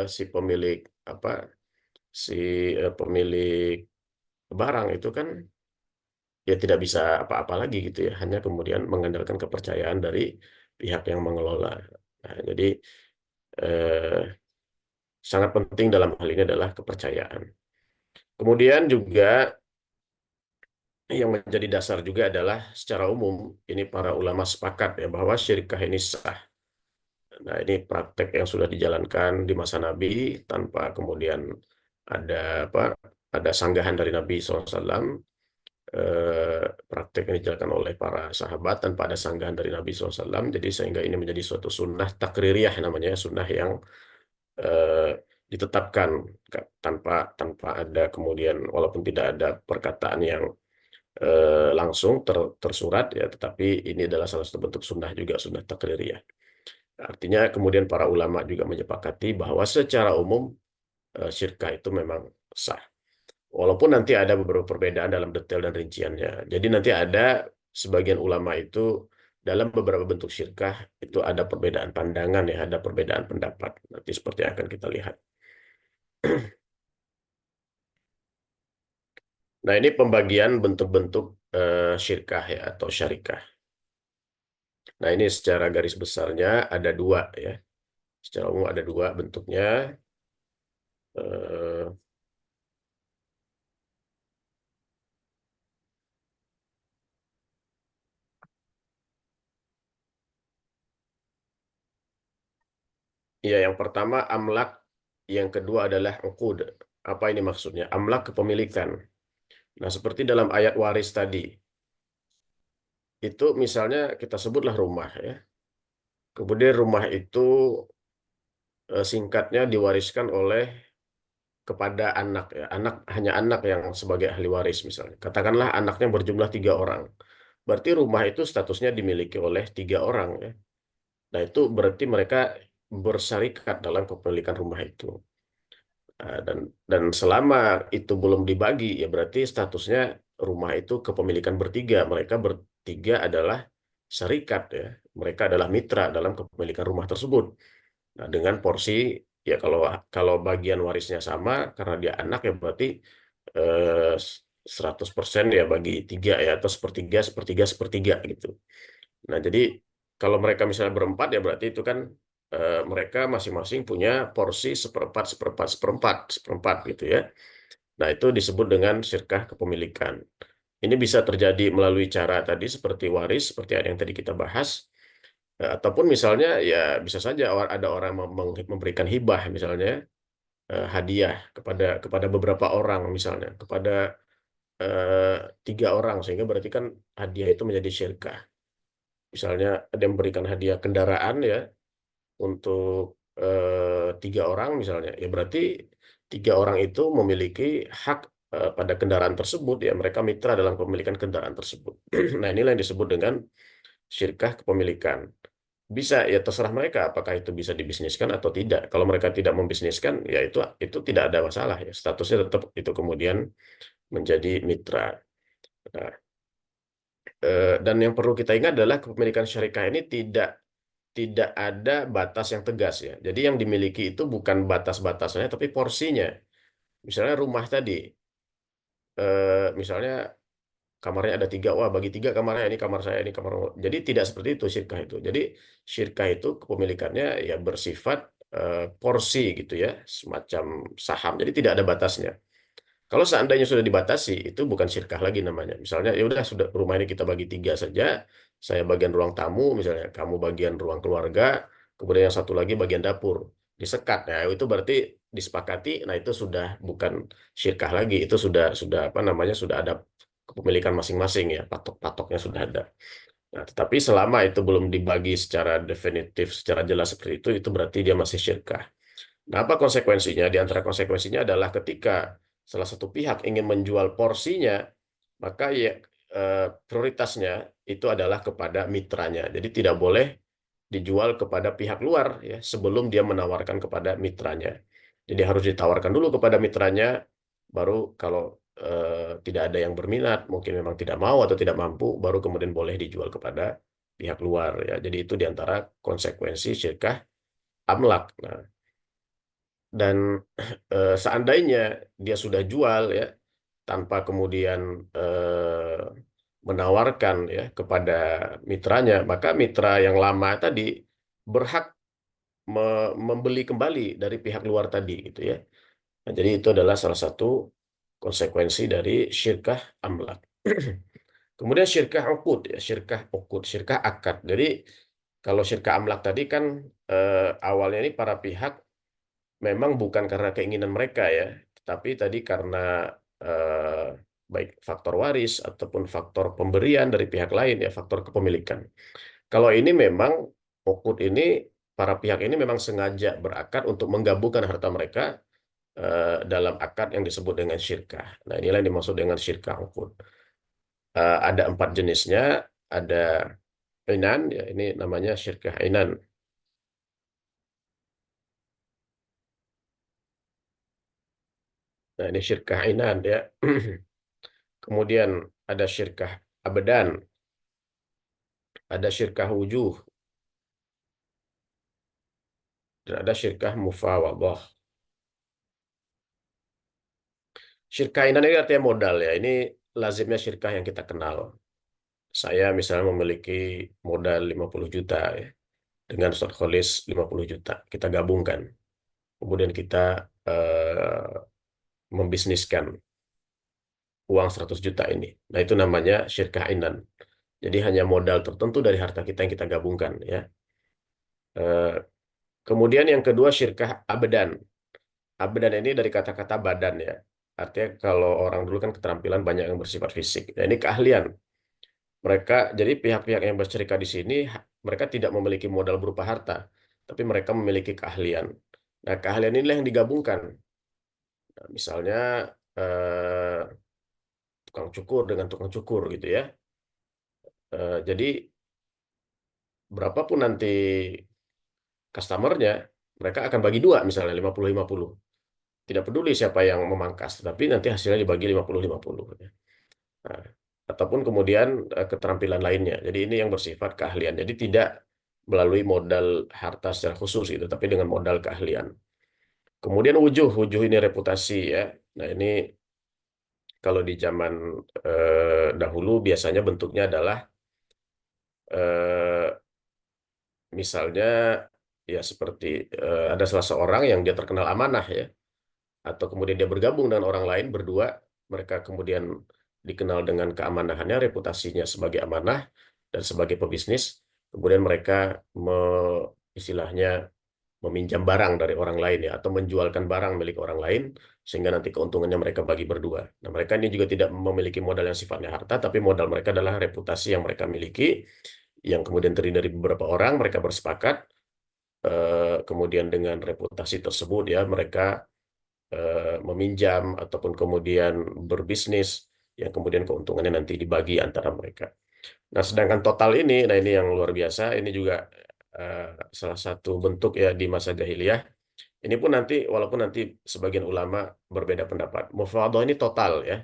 Speaker 4: si pemilik apa si pemilik barang itu kan ya tidak bisa apa-apa lagi gitu ya, hanya kemudian mengandalkan kepercayaan dari pihak yang mengelola. Nah, jadi eh, sangat penting dalam hal ini adalah kepercayaan. Kemudian juga yang menjadi dasar juga adalah secara umum ini para ulama sepakat ya bahwa syirkah ini sah. Nah, ini praktek yang sudah dijalankan di masa Nabi tanpa kemudian ada apa ada sanggahan dari Nabi SAW. Praktek yang dijalankan oleh para sahabat tanpa ada sanggahan dari Nabi SAW. Jadi sehingga ini menjadi suatu sunnah takririyah namanya, sunnah yang eh, ditetapkan tanpa tanpa ada kemudian walaupun tidak ada perkataan yang langsung tersurat ya, tetapi ini adalah salah satu bentuk sunnah juga, sunnah takririyah. Artinya kemudian para ulama juga menyepakati bahwa secara umum syirkah itu memang sah. Walaupun nanti ada beberapa perbedaan dalam detail dan rinciannya. Jadi nanti ada sebagian ulama itu dalam beberapa bentuk syirkah itu ada perbedaan pandangan ya, ada perbedaan pendapat. Nanti seperti yang akan kita lihat. Nah, ini pembagian bentuk-bentuk syirkah ya atau syarikah. Nah, ini secara garis besarnya ada dua ya. Secara umum ada dua bentuknya. Eh, Ya, yang pertama amlak, yang kedua adalah uqud. Apa ini maksudnya? Amlak kepemilikan. Nah, seperti dalam ayat waris tadi, itu misalnya kita sebutlah rumah ya. Kemudian rumah itu singkatnya diwariskan oleh kepada anak ya. Anak hanya anak yang sebagai ahli waris misalnya. Katakanlah anaknya berjumlah 3 orang. Berarti rumah itu statusnya dimiliki oleh 3 orang ya. Nah, itu berarti mereka bersarikat dalam kepemilikan rumah itu. Nah, dan selama itu belum dibagi, ya berarti statusnya rumah itu kepemilikan bertiga. Mereka bertiga adalah serikat ya. Mereka adalah mitra dalam kepemilikan rumah tersebut. Nah, dengan porsi ya kalau bagian warisnya sama karena dia anak ya berarti eh, 100% ya bagi tiga ya atau sepertiga sepertiga sepertiga gitu. Nah, jadi kalau mereka misalnya berempat ya berarti itu kan mereka masing-masing punya porsi seperempat, seperempat, seperempat, seperempat gitu ya. Nah, itu disebut dengan syirkah kepemilikan. Ini bisa terjadi melalui cara tadi seperti waris, seperti yang tadi kita bahas. Ataupun misalnya ya bisa saja ada orang memberikan hibah misalnya hadiah kepada beberapa orang misalnya, kepada eh, 3 orang sehingga berarti kan hadiah itu menjadi syirkah. Misalnya ada yang memberikan hadiah kendaraan ya untuk 3 orang misalnya, ya berarti 3 orang itu memiliki hak pada kendaraan tersebut ya mereka mitra dalam kepemilikan kendaraan tersebut. Nah, inilah yang disebut dengan syirkah kepemilikan. Bisa ya terserah mereka apakah itu bisa dibisniskan atau tidak. Kalau mereka tidak membisniskan ya itu tidak ada masalah ya. Statusnya tetap itu kemudian menjadi mitra. Nah, dan yang perlu kita ingat adalah kepemilikan syarikat ini tidak ada batas yang tegas ya. Jadi yang dimiliki itu bukan batas-batasnya tapi porsinya. Misalnya rumah tadi, misalnya kamarnya ada 3, wah bagi 3 kamarnya, ini kamar saya, ini kamar. Jadi tidak seperti itu syirkah itu. Jadi syirkah itu kepemilikannya ya bersifat porsi gitu ya, semacam saham. Jadi tidak ada batasnya. Kalau seandainya sudah dibatasi, itu bukan syirkah lagi namanya. Misalnya, ya udah sudah rumah ini kita bagi 3 saja. Saya bagian ruang tamu, misalnya kamu bagian ruang keluarga, kemudian yang satu lagi bagian dapur. Disekat, ya itu berarti disepakati. Nah itu sudah bukan syirkah lagi, itu sudah apa namanya sudah ada kepemilikan masing-masing ya, patok-patoknya sudah ada. Nah, tetapi selama itu belum dibagi secara definitif, secara jelas seperti itu berarti dia masih syirkah. Nah, apa konsekuensinya? Di antara konsekuensinya adalah ketika salah satu pihak ingin menjual porsinya, maka ya prioritasnya itu adalah kepada mitranya. Jadi tidak boleh dijual kepada pihak luar ya sebelum dia menawarkan kepada mitranya. Jadi harus ditawarkan dulu kepada mitranya, baru kalau tidak ada yang berminat, mungkin memang tidak mau atau tidak mampu, baru kemudian boleh dijual kepada pihak luar ya. Jadi itu di antara konsekuensi syirkah amlak. Nah, dan seandainya dia sudah jual ya tanpa kemudian menawarkan ya kepada mitranya, maka mitra yang lama tadi berhak membeli kembali dari pihak luar tadi gitu ya. Nah, jadi itu adalah salah satu konsekuensi dari syirkah amlak. Kemudian syirkah uqud ya, syirkah uqud, syirkah akad. Jadi kalau syirkah amlak tadi kan awalnya ini para pihak memang bukan karena keinginan mereka ya, tetapi tadi karena eh, baik faktor waris ataupun faktor pemberian dari pihak lain ya, faktor kepemilikan. Kalau ini memang ukut ini para pihak ini memang sengaja berakad untuk menggabungkan harta mereka dalam akad yang disebut dengan syirkah. Nah, inilah yang dimaksud dengan syirkah ukut. Ada 4 jenisnya, ada inan ya, ini namanya syirkah inan. Nah, ini syirkah inan ya. Kemudian ada syirkah abadan, ada syirkah wujuh, dan ada syirkah mufawadah. Syirkah inan ini artinya modal ya. Ini lazimnya syirkah yang kita kenal. Saya misalnya memiliki modal 50 juta ya, dengan Ustadz Kholis 50 juta. Kita gabungkan. Kemudian kita membisniskan uang 100 juta ini. Nah, itu namanya syirkah inan. Jadi hanya modal tertentu dari harta kita yang kita gabungkan ya. Eh, Kemudian yang kedua syirkah abadan. Abadan ini dari kata-kata badan ya. Artinya kalau orang dulu kan keterampilan banyak yang bersifat fisik. Nah, ini keahlian. Mereka jadi pihak-pihak yang bersyirikat di sini mereka tidak memiliki modal berupa harta, tapi mereka memiliki keahlian. Nah, keahlian inilah yang digabungkan. Nah, misalnya eh, tukang cukur dengan tukang cukur gitu ya. Jadi berapapun nanti customernya, mereka akan bagi dua misalnya 50-50. Tidak peduli siapa yang memangkas, tapi nanti hasilnya dibagi 50-50. Nah, ataupun kemudian keterampilan lainnya. Jadi ini yang bersifat keahlian. Jadi tidak melalui modal harta secara khusus itu, tapi dengan modal keahlian. Kemudian wujuh ini reputasi ya. Nah ini kalau di zaman dahulu biasanya bentuknya adalah eh, misalnya ya seperti ada salah seorang yang dia terkenal amanah ya, atau kemudian dia bergabung dengan orang lain berdua, mereka kemudian dikenal dengan keamanahannya, reputasinya sebagai amanah dan sebagai pebisnis, kemudian mereka istilahnya meminjam barang dari orang lain ya, atau menjualkan barang milik orang lain sehingga nanti keuntungannya mereka bagi berdua. Nah, mereka ini juga tidak memiliki modal yang sifatnya harta, tapi modal mereka adalah reputasi yang mereka miliki, yang kemudian terdiri dari beberapa orang, mereka bersepakat, kemudian dengan reputasi tersebut ya mereka meminjam ataupun kemudian berbisnis yang kemudian keuntungannya nanti dibagi antara mereka. Nah, sedangkan total ini, nah ini yang luar biasa, ini juga eh, salah satu bentuk ya di masa jahiliyah. Ini pun nanti, walaupun nanti sebagian ulama berbeda pendapat. Mufawadah ini total ya.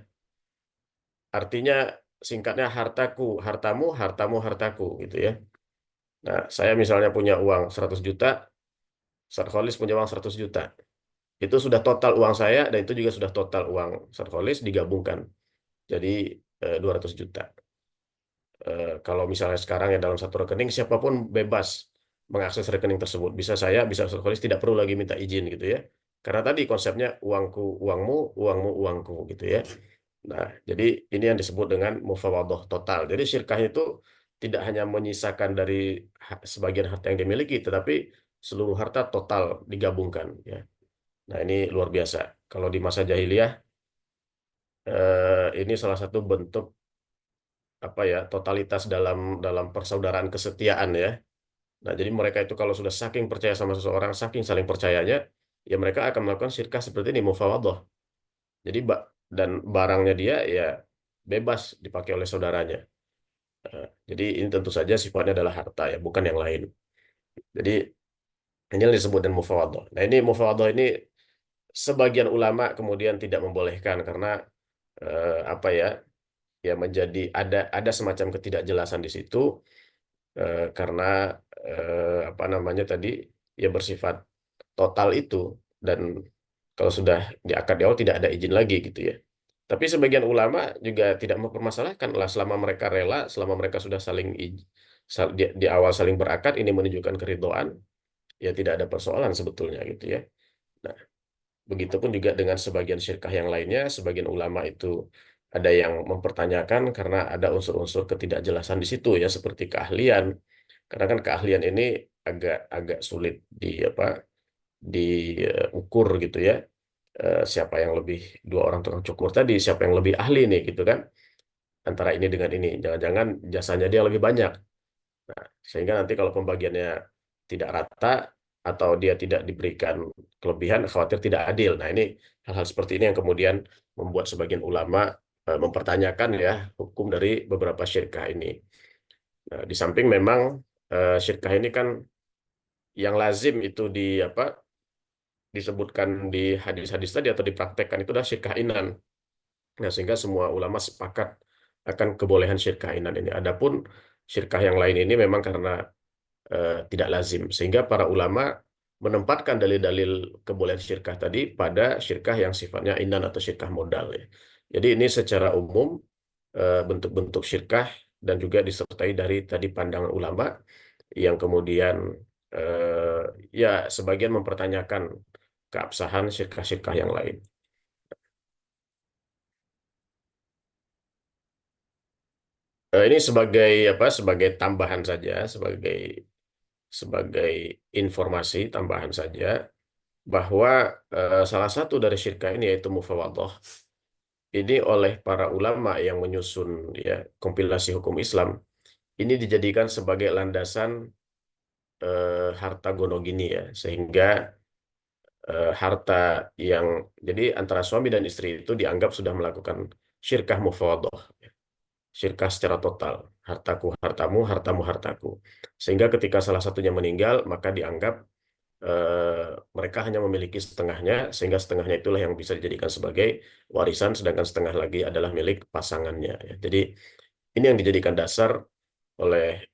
Speaker 4: Artinya singkatnya hartaku, hartamu, hartamu, hartaku gitu ya. Nah, saya misalnya punya uang 100 juta, Ustadz Kholis punya uang 100 juta. Itu sudah total uang saya dan itu juga sudah total uang Ustadz Kholis digabungkan. Jadi 200 juta. Kalau misalnya sekarang ya dalam satu rekening siapapun bebas mengakses rekening tersebut. Bisa saya, bisa Ustaz Khalis, tidak perlu lagi minta izin gitu ya. Karena tadi konsepnya uangku uangmu, uangmu uangku gitu ya. Nah, jadi ini yang disebut dengan mufawadah total. Jadi syirkah itu tidak hanya menyisakan dari sebagian harta yang dimiliki, tetapi seluruh harta total digabungkan ya. Nah, ini luar biasa. Kalau di masa jahiliyah ini salah satu bentuk apa ya, totalitas dalam dalam persaudaraan kesetiaan ya. Nah, jadi mereka itu kalau sudah saking percaya sama seseorang, saking saling percayanya, ya mereka akan melakukan syirkah seperti ini, mufawadah. Jadi dan barangnya dia ya bebas dipakai oleh saudaranya. Jadi ini tentu saja sifatnya adalah harta ya, bukan yang lain. Jadi ini yang disebut dengan mufawadah. Nah, ini mufawadah ini sebagian ulama kemudian tidak membolehkan karena apa ya? Ya menjadi ada semacam ketidakjelasan di situ karena apa namanya tadi ya bersifat total itu, dan kalau sudah diakad di awal tidak ada izin lagi gitu ya. Tapi sebagian ulama juga tidak mempermasalahkan lah selama mereka rela, selama mereka sudah saling di awal saling berakad, ini menunjukkan keridhaan, ya tidak ada persoalan sebetulnya gitu ya. Nah, begitupun juga dengan sebagian syirkah yang lainnya, sebagian ulama itu ada yang mempertanyakan karena ada unsur-unsur ketidakjelasan di situ ya, seperti keahlian. Karena kan keahlian ini agak agak sulit di apa diukur gitu ya. Siapa yang lebih, dua orang tukang cukur tadi, siapa yang lebih ahli nih gitu kan, antara ini dengan ini. Jangan-jangan jasanya dia lebih banyak. Nah, sehingga nanti kalau pembagiannya tidak rata atau dia tidak diberikan kelebihan, khawatir tidak adil. Nah, ini hal-hal seperti ini yang kemudian membuat sebagian ulama mempertanyakan ya hukum dari beberapa syirkah ini. Nah, di samping memang syirkah ini kan yang lazim itu di apa disebutkan di hadis-hadis tadi atau dipraktekkan itu adalah syirkah inan. Nah, sehingga semua ulama sepakat akan kebolehan syirkah inan ini. Adapun syirkah yang lain ini memang karena tidak lazim. Sehingga para ulama menempatkan dalil-dalil kebolehan syirkah tadi pada syirkah yang sifatnya inan atau syirkah modal ya. Jadi ini secara umum bentuk-bentuk syirkah dan juga disertai dari tadi pandangan ulama yang kemudian eh, ya sebagian mempertanyakan keabsahan syirkah-syirkah yang lain. Ini sebagai apa? Sebagai tambahan saja, sebagai sebagai informasi tambahan saja bahwa salah satu dari syirkah ini yaitu mufawadah. Ini oleh para ulama yang menyusun ya kompilasi hukum Islam ini dijadikan sebagai landasan harta gonogini ya, sehingga harta yang jadi antara suami dan istri itu dianggap sudah melakukan syirkah mufawadah, syirkah secara total, hartaku hartamu, hartamu hartaku, sehingga ketika salah satunya meninggal maka dianggap mereka hanya memiliki setengahnya, sehingga setengahnya itulah yang bisa dijadikan sebagai warisan, sedangkan setengah lagi adalah milik pasangannya ya. Jadi ini yang dijadikan dasar oleh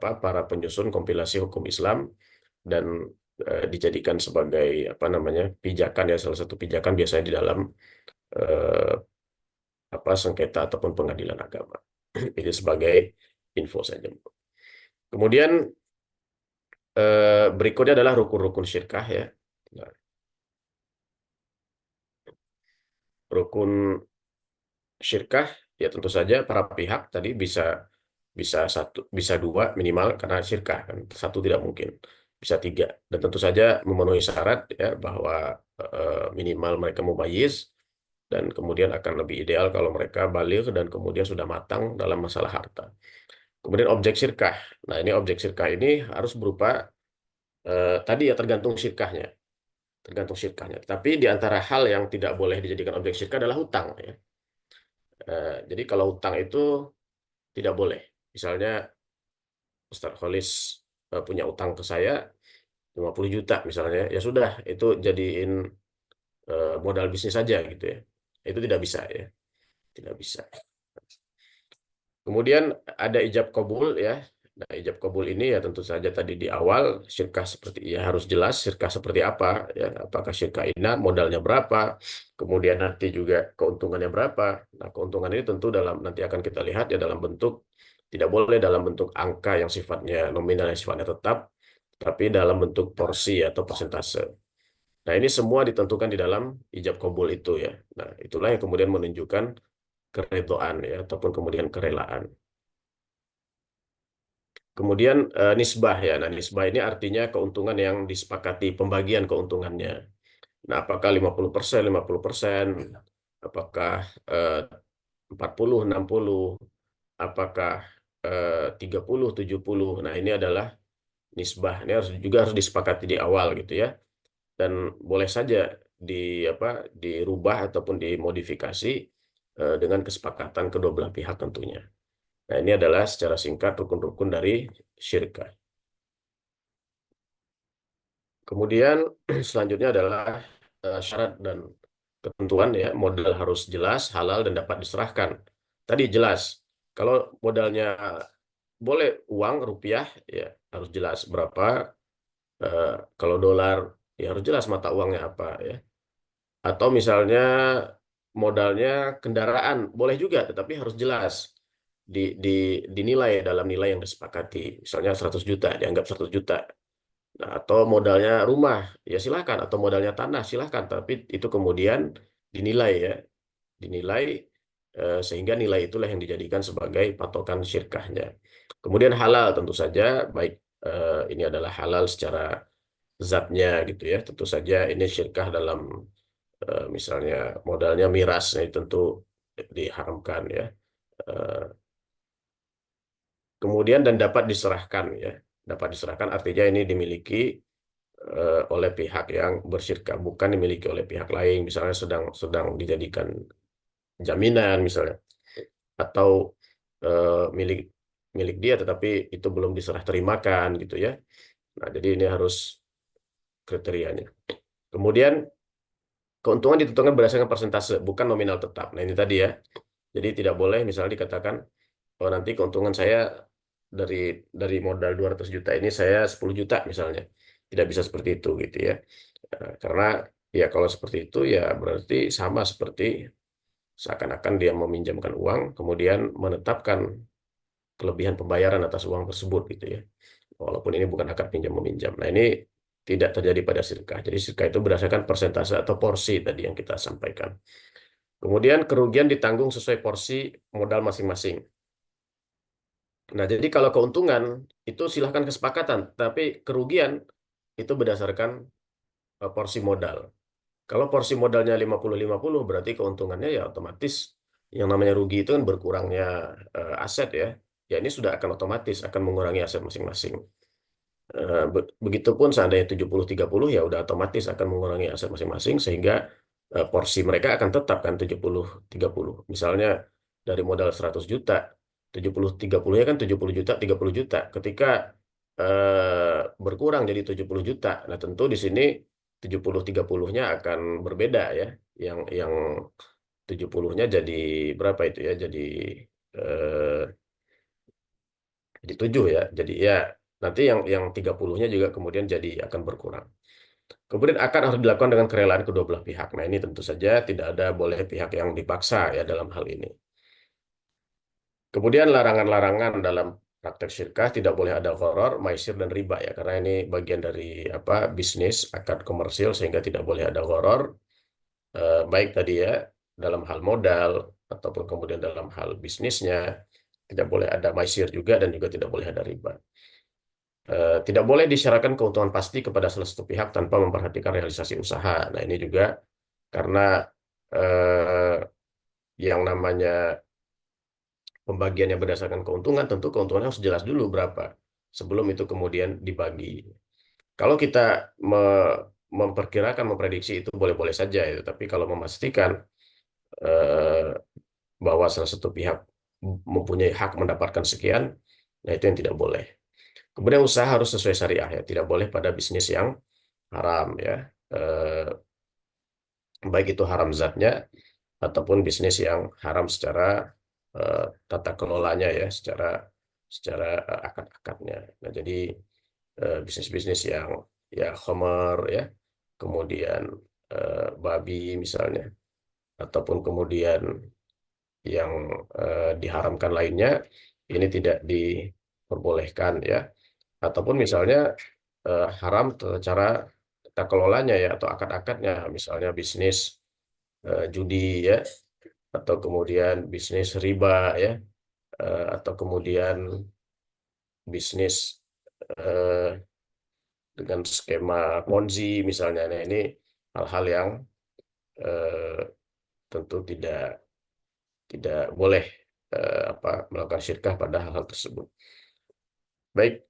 Speaker 4: para penyusun kompilasi hukum Islam dan dijadikan sebagai apa namanya pijakan ya, salah satu pijakan biasanya di dalam eh, sengketa ataupun pengadilan agama. Ini sebagai info saja. Kemudian berikutnya adalah rukun-rukun syirkah ya. Nah, rukun syirkah ya tentu saja para pihak tadi bisa bisa satu, bisa dua minimal karena syirkah kan satu tidak mungkin, bisa tiga, dan tentu saja memenuhi syarat ya bahwa minimal mereka mumayyiz, dan kemudian akan lebih ideal kalau mereka baligh dan kemudian sudah matang dalam masalah harta. Kemudian objek syirkah. Nah, ini objek syirkah ini harus berupa tadi ya tergantung syirkahnya, tergantung syirkahnya. Tapi di antara hal yang tidak boleh dijadikan objek syirkah adalah hutang ya. Jadi kalau hutang itu tidak boleh. Misalnya Ustaz Kholis punya utang ke saya 50 juta misalnya, ya sudah itu jadiin modal bisnis saja gitu ya. Itu tidak bisa ya, tidak bisa. Kemudian ada ijab kabul ya. Nah, ijab kabul ini ya tentu saja tadi di awal syirkah seperti ya harus jelas syirkah seperti apa ya, apakah syirkah inat, modalnya berapa, kemudian nanti juga keuntungannya berapa. Nah, keuntungan ini tentu nanti akan kita lihat ya dalam bentuk, tidak boleh dalam bentuk angka yang sifatnya nominal, yang sifatnya tetap, tapi dalam bentuk porsi atau persentase. Nah, ini semua ditentukan di dalam ijab kabul itu ya. Nah, itulah yang kemudian menunjukkan keredoan ya ataupun kemudian kerelaan. Kemudian nisbah ya. Nah, nisbah ini artinya keuntungan yang disepakati, pembagian keuntungannya. Nah, apakah 50%, 50%, apakah 40, 60, apakah 30, 70. Nah, ini adalah nisbah. Ini harus disepakati di awal gitu ya. Dan boleh saja dirubah ataupun dimodifikasi dengan kesepakatan kedua belah pihak tentunya. Nah, ini adalah secara singkat rukun-rukun dari syirkah. Kemudian selanjutnya adalah syarat dan ketentuan ya, modal harus jelas, halal dan dapat diserahkan. Tadi jelas, kalau modalnya boleh uang rupiah ya harus jelas berapa. Kalau dolar ya harus jelas mata uangnya apa ya. Atau misalnya modalnya kendaraan boleh juga, tetapi harus jelas dinilai dalam nilai yang disepakati. Misalnya 100 juta, dianggap 100 juta. Nah, atau modalnya rumah, ya silahkan. Atau modalnya tanah, silahkan. Tapi itu kemudian dinilai ya. Dinilai sehingga nilai itulah yang dijadikan sebagai patokan syirkahnya. Kemudian halal tentu saja, baik ini adalah halal secara zatnya gitu ya. Tentu saja ini syirkah dalam misalnya modalnya miras, ini tentu diharamkan ya. Eh, Kemudian dan dapat diserahkan ya. Dapat diserahkan artinya ini dimiliki oleh pihak yang bersyirkah, bukan dimiliki oleh pihak lain, misalnya sedang sedang dijadikan jaminan misalnya, atau milik milik dia tetapi itu belum diserah terimakan gitu ya. Nah, jadi ini harus kriterianya. Kemudian keuntungan ditentukan berdasarkan persentase, bukan nominal tetap. Nah, ini tadi ya. Jadi tidak boleh misalnya dikatakan, oh nanti keuntungan saya dari modal 200 juta ini saya 10 juta misalnya. Tidak bisa seperti itu gitu ya. Karena ya kalau seperti itu ya berarti sama seperti seakan-akan dia meminjamkan uang kemudian menetapkan kelebihan pembayaran atas uang tersebut gitu ya. Walaupun ini bukan akad pinjam meminjam. Nah, ini tidak terjadi pada sirkah. Jadi sirkah itu berdasarkan persentase atau porsi tadi yang kita sampaikan. Kemudian kerugian ditanggung sesuai porsi modal masing-masing. Nah, jadi kalau keuntungan itu silahkan kesepakatan, tapi kerugian itu berdasarkan porsi modal. Kalau porsi modalnya 50-50 berarti keuntungannya ya otomatis yang namanya rugi itu kan berkurangnya aset ya. Ya ini sudah akan otomatis akan mengurangi aset masing-masing. Begitupun seandainya 70-30 ya udah otomatis akan mengurangi aset masing-masing sehingga porsi mereka akan tetap kan 70-30. Misalnya dari modal 100 juta, 70-30-nya kan 70 juta, 30 juta. Ketika berkurang jadi 70 juta, nah tentu di sini 70-30-nya akan berbeda ya. Yang 70-nya jadi berapa itu ya? Jadi 7 ya. Jadi ya nanti yang 30-nya juga kemudian jadi akan berkurang. Kemudian akad harus dilakukan dengan kerelaan kedua belah pihak. Nah, ini tentu saja tidak ada boleh pihak yang dipaksa ya dalam hal ini. Kemudian larangan-larangan dalam praktek syirkah tidak boleh ada gharar, maisir dan riba ya karena ini bagian dari bisnis akad komersil sehingga tidak boleh ada gharar baik tadi ya dalam hal modal ataupun kemudian dalam hal bisnisnya tidak boleh ada maisir juga dan juga tidak boleh ada riba. Tidak boleh disyaratkan keuntungan pasti kepada salah satu pihak tanpa memperhatikan realisasi usaha. Nah, ini juga karena eh, yang namanya pembagiannya berdasarkan keuntungan, tentu keuntungannya harus jelas dulu berapa sebelum itu kemudian dibagi. Kalau kita memperkirakan, memprediksi itu boleh-boleh saja, ya. Tapi kalau memastikan eh, bahwa salah satu pihak mempunyai hak mendapatkan sekian, nah itu yang tidak boleh. Kemudian usaha harus sesuai syariah ya, tidak boleh pada bisnis yang haram ya, baik itu haram zatnya ataupun bisnis yang haram secara tata kelolanya ya, secara akad-akadnya. Nah, jadi bisnis-bisnis yang ya khamar ya, kemudian babi misalnya, ataupun kemudian yang diharamkan lainnya, ini tidak diperbolehkan ya. Ataupun misalnya haram cara tata kelolanya ya, atau akad-akadnya, misalnya bisnis judi ya, atau kemudian bisnis riba ya, atau kemudian bisnis eh, dengan skema Ponzi misalnya. Nah, ini hal-hal yang eh, tentu tidak tidak boleh melakukan syirkah pada hal-hal tersebut. Baik,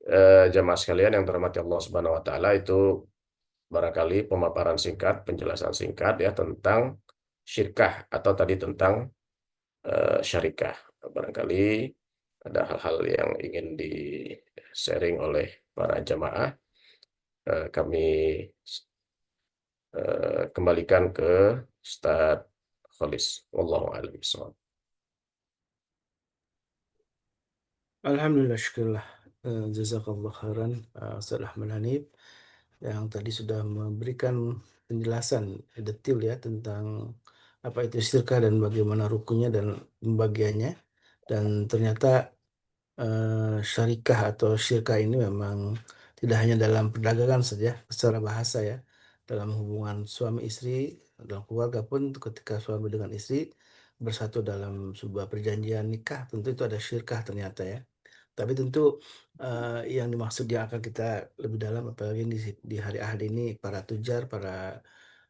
Speaker 4: jamaah sekalian yang dirahmati Allah Subhanahu wa taala, itu barangkali pemaparan singkat, penjelasan singkat ya tentang syirkah atau tadi tentang syarikah. Barangkali ada hal-hal yang ingin di-sharing oleh para jamaah. Kami kembalikan ke Ustadz Khalis. Wallahu a'lam bishawab.
Speaker 1: Alhamdulillah, syukurlah. Jazakallah khairan, Ustaz Ahmad Hanif, yang tadi sudah memberikan penjelasan detail ya tentang apa itu syirkah dan bagaimana rukunnya dan pembagiannya. Dan ternyata syarikah atau syirkah ini memang tidak hanya dalam perdagangan saja secara bahasa ya. Dalam hubungan suami istri, dalam keluarga pun ketika suami dengan istri bersatu dalam sebuah perjanjian nikah, tentu itu ada syirkah ternyata ya. Tapi tentu yang dimaksud yang akan kita lebih dalam, apalagi di hari Ahad ini, para tujar, para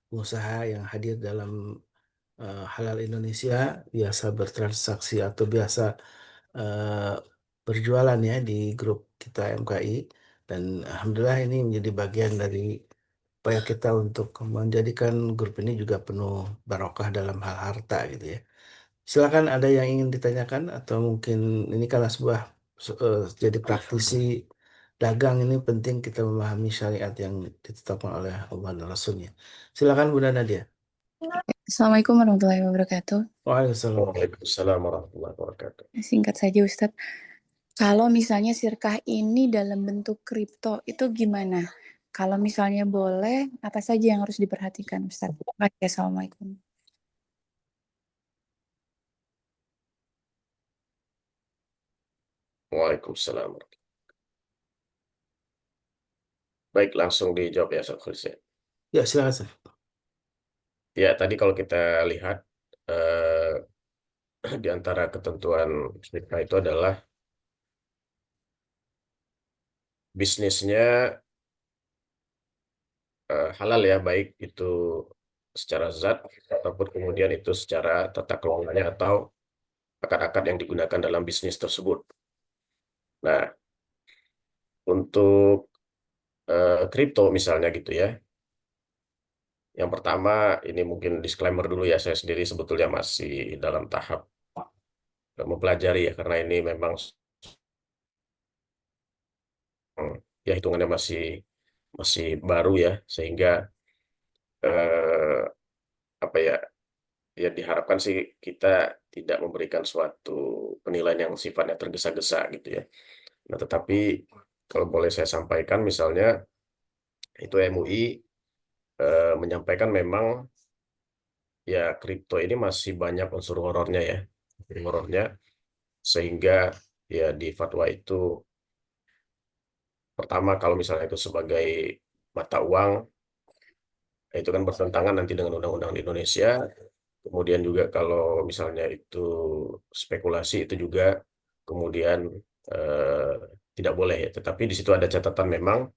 Speaker 1: pengusaha yang hadir dalam Halal Indonesia biasa bertransaksi atau biasa eh, berjualan ya di grup kita MKI. Dan Alhamdulillah ini menjadi bagian dari upaya kita untuk menjadikan grup ini juga penuh barokah dalam hal harta gitu ya. Silakan, ada yang ingin ditanyakan atau mungkin ini karena sebuah jadi praktisi dagang ini penting kita memahami syariat yang ditetapkan oleh Allah dan Rasulnya. Silakan Bunda Nadia.
Speaker 5: Assalamualaikum warahmatullahi wabarakatuh.
Speaker 1: Waalaikumsalam.
Speaker 4: Waalaikumsalam warahmatullahi wabarakatuh.
Speaker 5: Singkat saja Ustadz, kalau misalnya sirkah ini dalam bentuk kripto itu gimana? Kalau misalnya boleh, apa saja yang harus diperhatikan Ustadz? Oke, Assalamualaikum.
Speaker 4: Waalaikumsalam. Baik, langsung dijawab ya, Ustaz Khalis ya.
Speaker 1: Ya, silakan. Ustaz.
Speaker 4: Ya, tadi kalau kita lihat di antara ketentuan syirkah itu adalah bisnisnya halal ya, baik itu secara zat ataupun kemudian itu secara tata kelolanya atau akad-akad yang digunakan dalam bisnis tersebut. Nah, untuk kripto misalnya gitu ya. Yang pertama, ini mungkin disclaimer dulu ya, saya sendiri sebetulnya masih dalam tahap mempelajari ya, karena ini memang ya hitungannya masih masih baru ya, sehingga eh, apa ya, ya diharapkan sih kita tidak memberikan suatu penilaian yang sifatnya tergesa-gesa gitu ya. Nah, tetapi kalau boleh saya sampaikan, misalnya itu MUI menyampaikan memang ya kripto ini masih banyak unsur horornya ya, unsur horornya, sehingga ya di fatwa itu pertama kalau misalnya itu sebagai mata uang, itu kan bertentangan nanti dengan undang-undang di Indonesia. Kemudian juga kalau misalnya itu spekulasi, itu juga kemudian eh, tidak boleh ya. Tetapi di situ ada catatan memang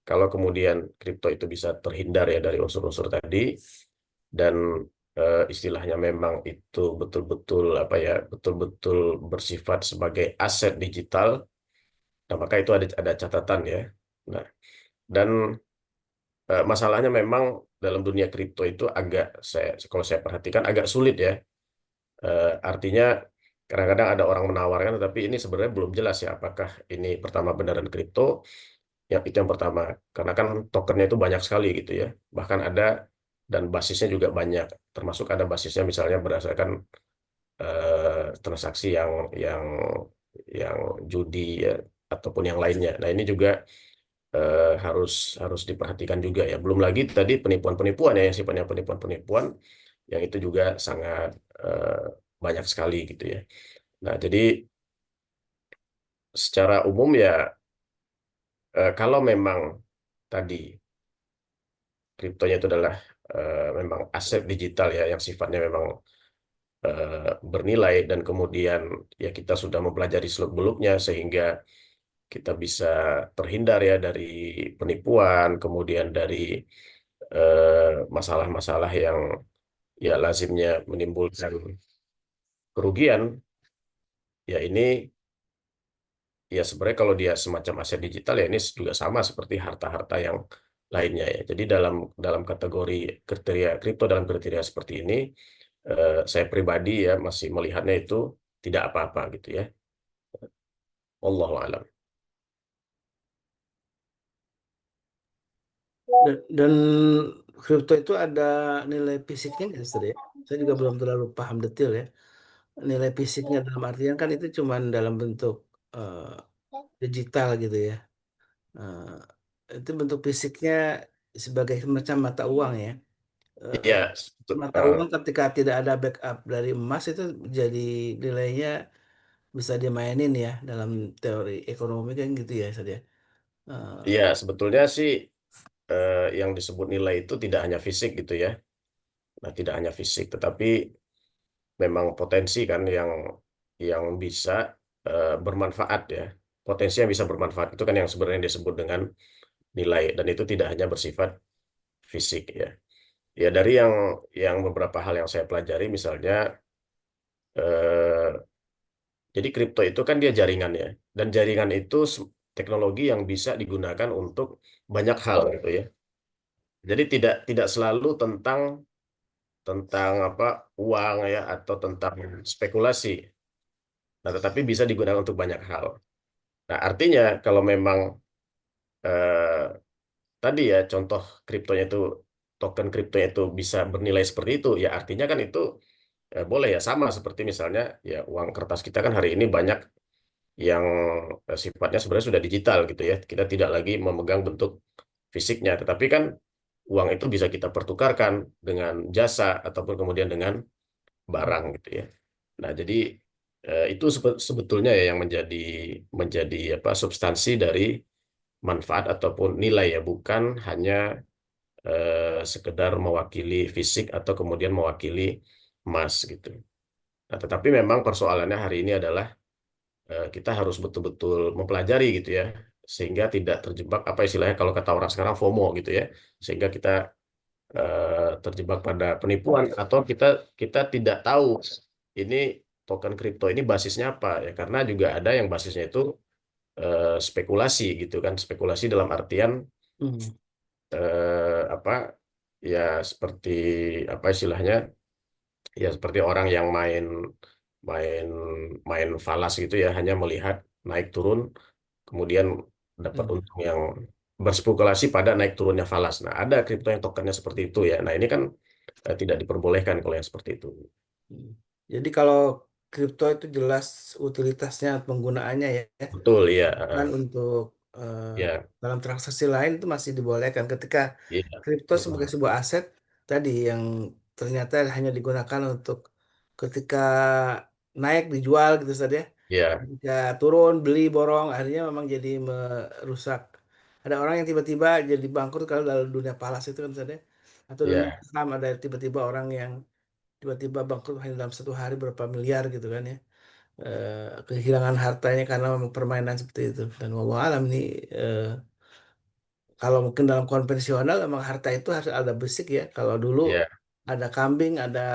Speaker 4: kalau kemudian kripto itu bisa terhindar ya dari unsur-unsur tadi, dan istilahnya memang itu betul-betul apa ya, betul-betul bersifat sebagai aset digital, nah maka itu ada catatan ya. Nah, dan masalahnya memang dalam dunia kripto itu agak, kalau saya perhatikan agak sulit ya. Artinya kadang-kadang ada orang menawarkan, tapi ini sebenarnya belum jelas ya apakah ini pertama beneran kripto. Yang itu yang pertama, karena kan tokennya itu banyak sekali gitu ya. Bahkan ada, dan basisnya juga banyak. Termasuk ada basisnya misalnya berdasarkan transaksi yang yang judi ya, ataupun yang lainnya. Nah, ini juga harus harus diperhatikan juga ya. Belum lagi tadi penipuan-penipuan ya, yang sifatnya penipuan-penipuan yang itu juga sangat eh, banyak sekali gitu ya. Nah, jadi secara umum ya kalau memang tadi kriptonya itu adalah memang aset digital ya yang sifatnya memang bernilai dan kemudian ya kita sudah mempelajari seluk-beluknya sehingga kita bisa terhindar ya dari penipuan, kemudian dari masalah-masalah yang ya lazimnya menimbulkan kerugian. Ya ini ya sebenarnya kalau dia semacam aset digital ya ini juga sama seperti harta-harta yang lainnya ya. Jadi dalam dalam kategori kriteria kripto dalam kriteria seperti ini saya pribadi ya masih melihatnya itu tidak apa-apa gitu ya. Wallahu alam.
Speaker 1: Dan kripto itu ada nilai fisiknya nggak, Ustaz ya? Saya juga belum terlalu paham detail ya. Nilai fisiknya dalam artian kan itu cuma dalam bentuk eh, digital gitu ya. Itu bentuk fisiknya sebagai semacam mata uang ya. Eh,
Speaker 4: Iya,
Speaker 1: Mata uang ketika tidak ada backup dari emas itu jadi nilainya bisa dimainin ya dalam teori ekonomi kan gitu ya, Ustaz ya. Eh,
Speaker 4: iya sebetulnya sih yang disebut nilai itu tidak hanya fisik gitu ya. Nah, tidak hanya fisik, tetapi memang potensi kan yang bisa bermanfaat ya. Potensi yang bisa bermanfaat itu kan yang sebenarnya disebut dengan nilai dan itu tidak hanya bersifat fisik ya. Ya dari yang beberapa hal yang saya pelajari misalnya eh, jadi kripto itu kan dia jaringan ya dan jaringan itu teknologi yang bisa digunakan untuk banyak hal gitu ya. Jadi tidak tidak selalu tentang tentang apa uang ya atau tentang spekulasi. Nah, tetapi bisa digunakan untuk banyak hal. Nah, artinya kalau memang eh, tadi ya contoh kriptonya itu token kriptonya itu bisa bernilai seperti itu, ya artinya kan itu boleh ya sama seperti misalnya ya uang kertas kita kan hari ini banyak yang sifatnya sebenarnya sudah digital gitu ya. Kita tidak lagi memegang bentuk fisiknya, tetapi kan uang itu bisa kita pertukarkan dengan jasa ataupun kemudian dengan barang gitu ya. Nah, jadi itu sebetulnya ya yang menjadi menjadi apa substansi dari manfaat ataupun nilai ya, bukan hanya sekedar mewakili fisik atau kemudian mewakili emas gitu. Nah, tetapi memang persoalannya hari ini adalah kita harus betul-betul mempelajari gitu ya, sehingga tidak terjebak apa istilahnya kalau kata orang sekarang FOMO gitu ya, sehingga kita terjebak pada penipuan atau kita kita tidak tahu ini token kripto ini basisnya apa ya, karena juga ada yang basisnya itu spekulasi gitu kan, spekulasi dalam artian
Speaker 1: hmm.
Speaker 4: apa ya seperti apa istilahnya ya seperti orang yang main main main falas gitu ya, hanya melihat naik turun kemudian dapat
Speaker 1: Hmm.
Speaker 4: untung yang berspekulasi pada naik turunnya falas. Nah, ada kripto yang tokennya seperti itu ya. Nah, ini kan tidak diperbolehkan kalau yang seperti itu.
Speaker 1: Hmm. Jadi kalau kripto itu jelas utilitasnya penggunaannya ya.
Speaker 4: Betul ya,
Speaker 1: Kan untuk eh,
Speaker 4: ya,
Speaker 1: dalam transaksi lain itu masih dibolehkan ketika
Speaker 4: ya,
Speaker 1: kripto sebagai sebuah aset tadi yang ternyata hanya digunakan untuk ketika naik dijual gitu saja.
Speaker 4: ya,
Speaker 1: Ketika turun beli borong akhirnya memang jadi merusak. Ada orang yang tiba-tiba jadi bangkrut kalau dalam dunia falas itu kan saja. Atau dunia
Speaker 4: ya,
Speaker 1: saham ada tiba-tiba orang yang tiba-tiba bangkrut hanya dalam satu hari berapa miliar gitu kan ya. Kehilangan hartanya karena memang permainan seperti itu. Dan wallahu alam nih kalau mungkin dalam konvensional memang harta itu harus ada basic ya. Kalau dulu
Speaker 4: ya.
Speaker 1: ada kambing, ada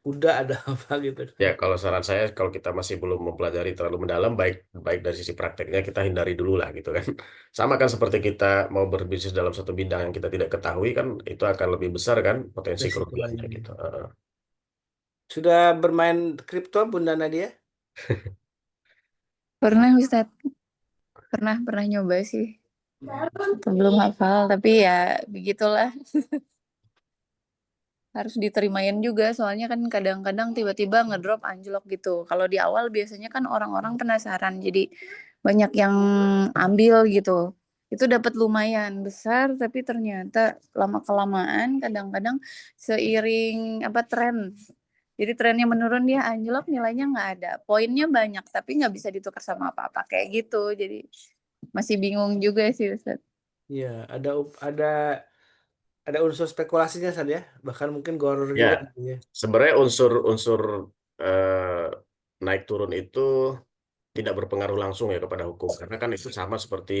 Speaker 1: kuda, ada apa gitu
Speaker 4: Ya,
Speaker 1: kan.
Speaker 4: kalau saran saya kalau kita masih belum mempelajari terlalu mendalam, baik baik dari sisi prakteknya kita hindari dulu lah gitu kan. Sama kan seperti kita mau berbisnis dalam satu bidang yang kita tidak ketahui kan, itu akan lebih besar kan potensi kerugiannya
Speaker 1: Resikonya.
Speaker 4: gitu.
Speaker 1: Sudah bermain kripto Bunda Nadia?
Speaker 5: Pernah Ustaz, pernah nyoba sih. Belum hafal, tapi ya begitulah. harus diterimain juga, soalnya kan kadang-kadang tiba-tiba ngedrop anjlok gitu. Kalau di awal biasanya kan orang-orang penasaran, jadi banyak yang ambil gitu. Itu dapat lumayan besar, tapi ternyata lama-kelamaan kadang-kadang seiring apa tren. Jadi trennya menurun, dia anjlok, nilainya nggak ada. Poinnya banyak, tapi nggak bisa ditukar sama apa-apa kayak gitu. Jadi masih bingung juga sih Ustaz.
Speaker 1: Iya, ada unsur spekulasinya San ya, bahkan mungkin goror
Speaker 4: Ya,
Speaker 1: juga gitu ya.
Speaker 4: sebenarnya unsur-unsur eh, naik turun itu tidak berpengaruh langsung ya kepada hukum, karena kan itu sama seperti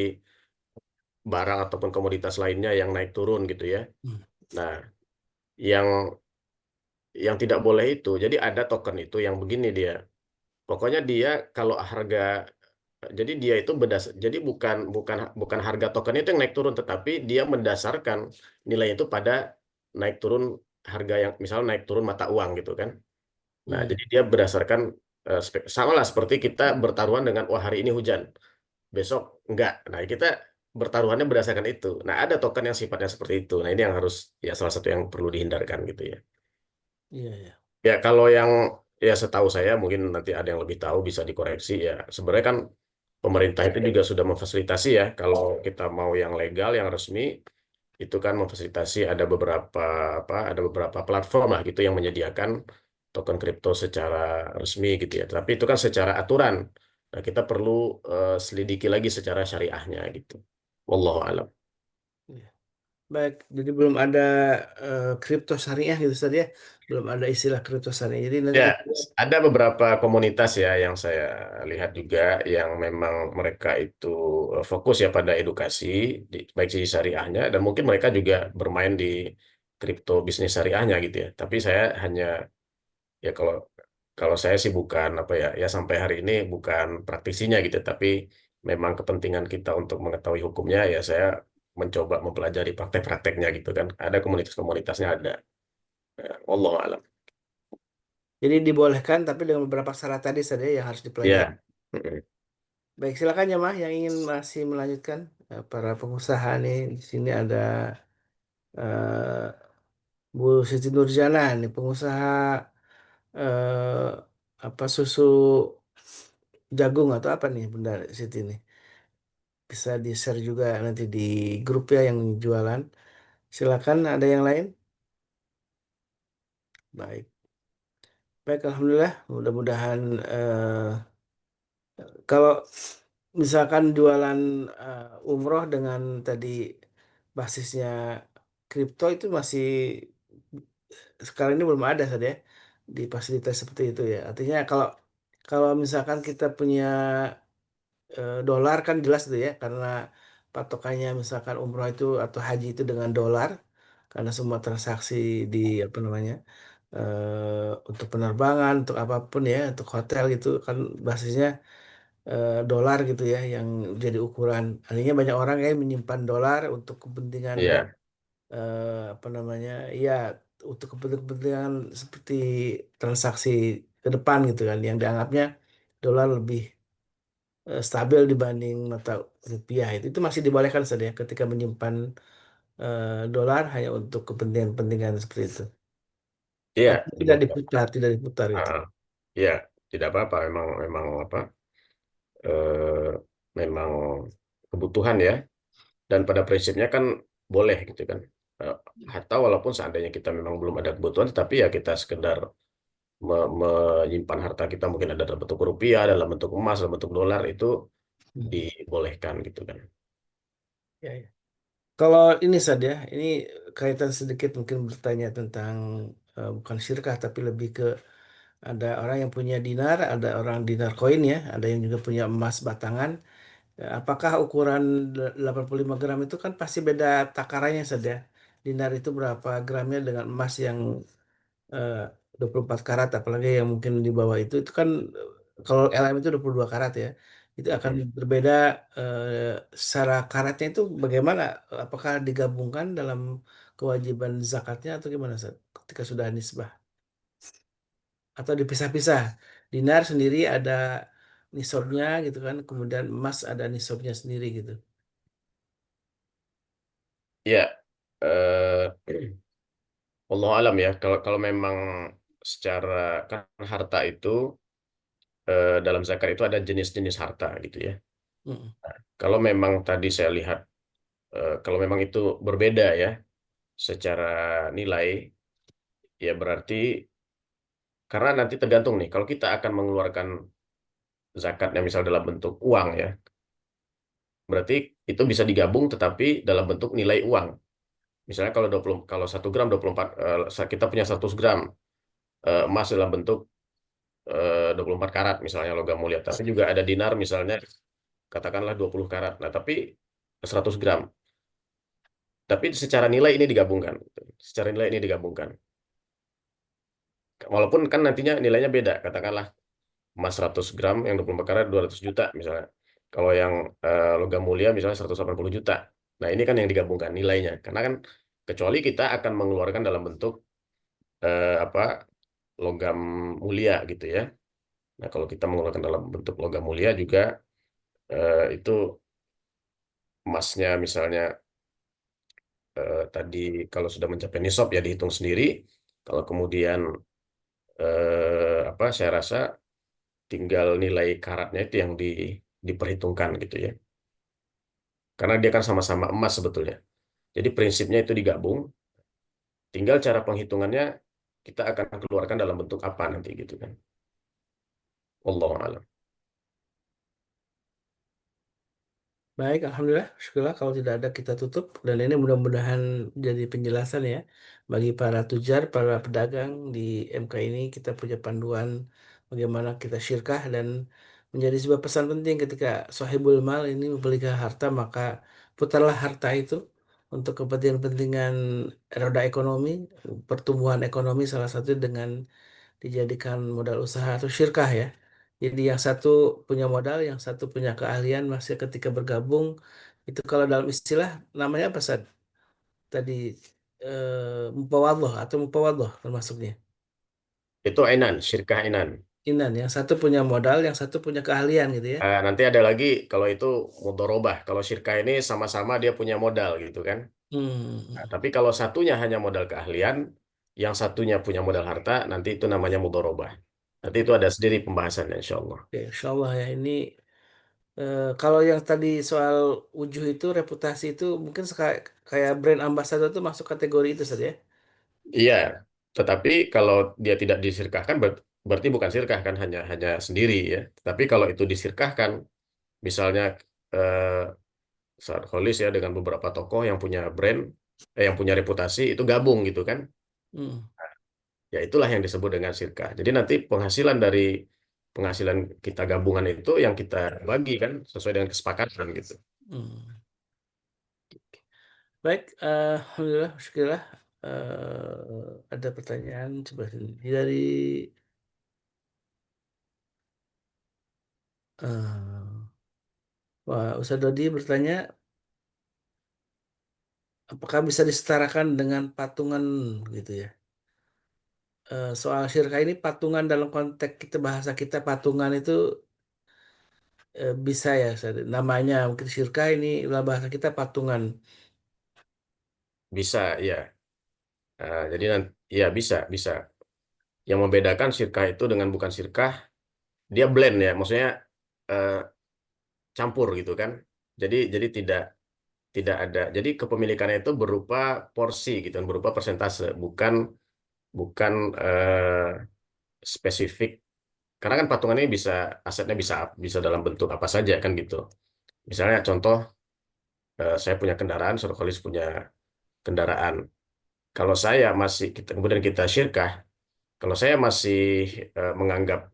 Speaker 4: barang ataupun komoditas lainnya yang naik turun gitu ya.
Speaker 1: Hmm.
Speaker 4: Nah, yang tidak boleh itu, jadi ada token itu yang begini dia. Pokoknya dia kalau harga, jadi dia itu jadi bukan bukan bukan harga token itu yang naik turun, tetapi dia mendasarkan nilai itu pada naik turun harga yang misal naik turun mata uang gitu kan. Nah,
Speaker 1: Hmm.
Speaker 4: jadi dia berdasarkan sama lah seperti kita bertaruhan dengan wah hari ini hujan, besok enggak. Nah, kita bertaruhannya berdasarkan itu. Nah, ada token yang sifatnya seperti itu. Nah, ini yang harus ya salah satu yang perlu dihindarkan gitu ya.
Speaker 1: Iya, iya.
Speaker 4: Ya, kalau yang ya setahu saya mungkin nanti ada yang lebih tahu bisa dikoreksi ya. Sebenarnya kan pemerintah itu juga sudah memfasilitasi ya. Kalau kita mau yang legal, yang resmi, itu kan memfasilitasi ada beberapa platform lah gitu yang menyediakan token kripto secara resmi gitu ya. Tapi itu kan secara aturan. Nah, kita perlu selidiki lagi secara syariahnya gitu. Wallahu alam.
Speaker 1: Iya. Baik, jadi belum ada kripto syariah gitu Ustaz ya. Belum ada istilah kripto syariah. Jadi nanti
Speaker 4: Ya,
Speaker 1: kita
Speaker 4: ada beberapa komunitas ya yang saya lihat juga yang memang mereka itu fokus ya pada edukasi baik sisi syariahnya dan mungkin mereka juga bermain di kripto bisnis syariahnya gitu ya. Tapi saya hanya ya kalau saya sih bukan apa ya ya sampai hari ini bukan praktisinya gitu, tapi memang kepentingan kita untuk mengetahui hukumnya ya saya mencoba mempelajari praktek-prakteknya gitu kan. Ada komunitas-komunitasnya ada. Wallahu alam.
Speaker 1: jadi dibolehkan tapi dengan beberapa syarat tadi saja yang harus dipelajari.
Speaker 4: Ya. Mm-mm.
Speaker 1: Baik, silakan ya Mah yang ingin masih melanjutkan. Para pengusaha nih di sini ada eh, Bu Siti Nurjana nih pengusaha eh, apa susu jagung atau apa nih Bunda Siti nih. Bisa di-share juga nanti di grup ya yang jualan. Silakan ada yang lain? Baik. Baik, Alhamdulillah. Mudah-mudahan kalau misalkan jualan umroh dengan tadi basisnya kripto itu masih sekarang ini belum ada saja di fasilitas seperti itu ya. Artinya kalau kalau misalkan kita punya dolar kan jelas tuh ya karena patokannya misalkan umroh itu atau haji itu dengan dolar karena semua transaksi di apa namanya untuk penerbangan untuk apapun ya untuk hotel gitu kan basisnya dolar gitu ya yang jadi ukuran. Artinya banyak orang yang menyimpan dolar untuk kepentingan
Speaker 4: Iya.
Speaker 1: apa namanya ya untuk kepentingan seperti transaksi ke depan gitu kan yang dianggapnya dolar lebih stabil dibanding mata rupiah itu masih dibolehkan saja ketika menyimpan dolar hanya untuk kepentingan-kepentingan seperti itu.
Speaker 4: Iya,
Speaker 1: Tapi tidak
Speaker 4: dibuka.
Speaker 1: diputar, tidak diputar gitu.
Speaker 4: Ah, ya, tidak apa-apa. Memang, memang apa? eh, Memang kebutuhan ya. Dan pada prinsipnya kan boleh gitu kan. Eh, Atau walaupun seandainya kita memang belum ada kebutuhan, tapi ya kita sekedar menyimpan harta kita mungkin ada dalam bentuk rupiah, dalam bentuk emas, dalam bentuk dolar itu
Speaker 1: Hmm.
Speaker 4: dibolehkan gitu kan.
Speaker 1: Ya, ya. Kalau ini saja, ini kaitan sedikit mungkin bertanya tentang bukan syirkah tapi lebih ke ada orang yang punya dinar, ada orang dinar koin ya, ada yang juga punya emas batangan. Apakah ukuran 85 gram itu kan pasti beda takarannya saja. Dinar itu berapa gramnya dengan emas yang eh, 24 karat, apalagi yang mungkin di bawah itu kan kalau LM itu 22 karat ya. Itu akan
Speaker 4: Mm-mm.
Speaker 1: berbeda secara karatnya itu bagaimana? Apakah digabungkan dalam kewajiban zakatnya atau gimana Ustaz? Ketika sudah nisbah atau dipisah-pisah. Dinar sendiri ada nisabnya gitu kan, kemudian emas ada nisabnya sendiri gitu.
Speaker 4: Ya, eh, Allah alam ya. Kalau kalau memang secara kan harta itu dalam zakat itu ada jenis-jenis harta gitu ya.
Speaker 1: Mm.
Speaker 4: Kalau memang tadi saya lihat kalau memang itu berbeda ya secara nilai ya berarti karena nanti tergantung nih kalau kita akan mengeluarkan zakatnya misal dalam bentuk uang ya berarti itu bisa digabung tetapi dalam bentuk nilai uang. Misalnya kalau 20 kalau 1 gram 24 kita punya 100 gram emas dalam bentuk 24 karat misalnya logam mulia tapi juga ada dinar misalnya katakanlah 20 karat. Nah, tapi 100 gram. Tapi secara nilai ini digabungkan. Secara nilai ini digabungkan. Walaupun kan nantinya nilainya beda. Katakanlah emas 100 gram yang 24 karat 200 juta misalnya. Kalau yang logam mulia misalnya 180 juta. Nah, ini kan yang digabungkan nilainya. Karena kan kecuali kita akan mengeluarkan dalam bentuk apa logam mulia gitu ya. Nah, kalau kita mengeluarkan dalam bentuk logam mulia juga itu emasnya misalnya tadi kalau sudah mencapai nisab ya dihitung sendiri. Kalau kemudian apa saya rasa tinggal nilai karatnya itu yang diperhitungkan gitu ya. Karena dia kan sama-sama emas sebetulnya. Jadi prinsipnya itu digabung. Tinggal cara penghitungannya kita akan keluarkan dalam bentuk apa nanti gitu kan. Wallahu a'lam.
Speaker 1: Baik, alhamdulillah, syukurlah kalau tidak ada kita tutup dan ini mudah-mudahan jadi penjelasan ya bagi para tujar, para pedagang di MK ini kita punya panduan bagaimana kita syirkah dan menjadi sebuah pesan penting ketika sahibul mal ini memiliki harta maka putarlah harta itu untuk kepentingan roda ekonomi, pertumbuhan ekonomi salah satu dengan dijadikan modal usaha atau syirkah ya. Jadi yang satu punya modal, yang satu punya keahlian, masih ketika bergabung itu kalau dalam istilah namanya apa Sad? Tadi mupawadhah atau mupawadhah termasuknya.
Speaker 4: Itu Ainan, syirkah Ainan.
Speaker 1: Inan, yang satu punya modal, yang satu punya keahlian gitu ya.
Speaker 4: Nanti ada lagi kalau itu mudharabah. Kalau syirkah ini sama-sama dia punya modal gitu kan. Nah,
Speaker 1: Hmm.
Speaker 4: tapi kalau satunya hanya modal keahlian, yang satunya punya modal harta, nanti itu namanya mudharabah. Nanti itu ada sendiri pembahasannya insya Allah.
Speaker 1: Oke, insya Allah ya ini kalau yang tadi soal wujuh itu reputasi itu mungkin kayak brand ambassador itu masuk kategori itu saja.
Speaker 4: Iya, tetapi kalau dia tidak disirkahkan berarti bukan sirkah kan hanya sendiri ya. Tapi kalau itu disirkahkan, misalnya eh, saat Kholis ya dengan beberapa tokoh yang punya brand, yang punya reputasi itu gabung gitu kan.
Speaker 1: Hmm.
Speaker 4: Ya itulah yang disebut dengan sirkah. Jadi nanti penghasilan dari penghasilan kita gabungan itu yang kita bagi kan sesuai dengan kesepakatan gitu.
Speaker 1: Hmm. Baik, alhamdulillah, syukurlah. Ada pertanyaan coba sini dari eh, Wah, Ustadz Dodi bertanya, apakah bisa disetarakan dengan patungan gitu ya? Soal syirkah ini patungan dalam konteks kita bahasa kita patungan itu bisa ya, Ustadz. Namanya mungkin syirkah ini dalam bahasa kita patungan.
Speaker 4: Bisa ya. Jadi nanti ya bisa. Yang membedakan sirkah itu dengan bukan sirkah, dia blend ya, maksudnya eh, campur gitu kan. Jadi tidak ada. Jadi kepemilikannya itu berupa porsi gitu, kan, berupa persentase, bukan bukan spesifik. Karena kan patungan ini bisa asetnya bisa bisa dalam bentuk apa saja kan gitu. Misalnya contoh saya punya kendaraan, Saudara Khalis punya kendaraan. Kalau saya masih kita kemudian kita syirkah, kalau saya masih menganggap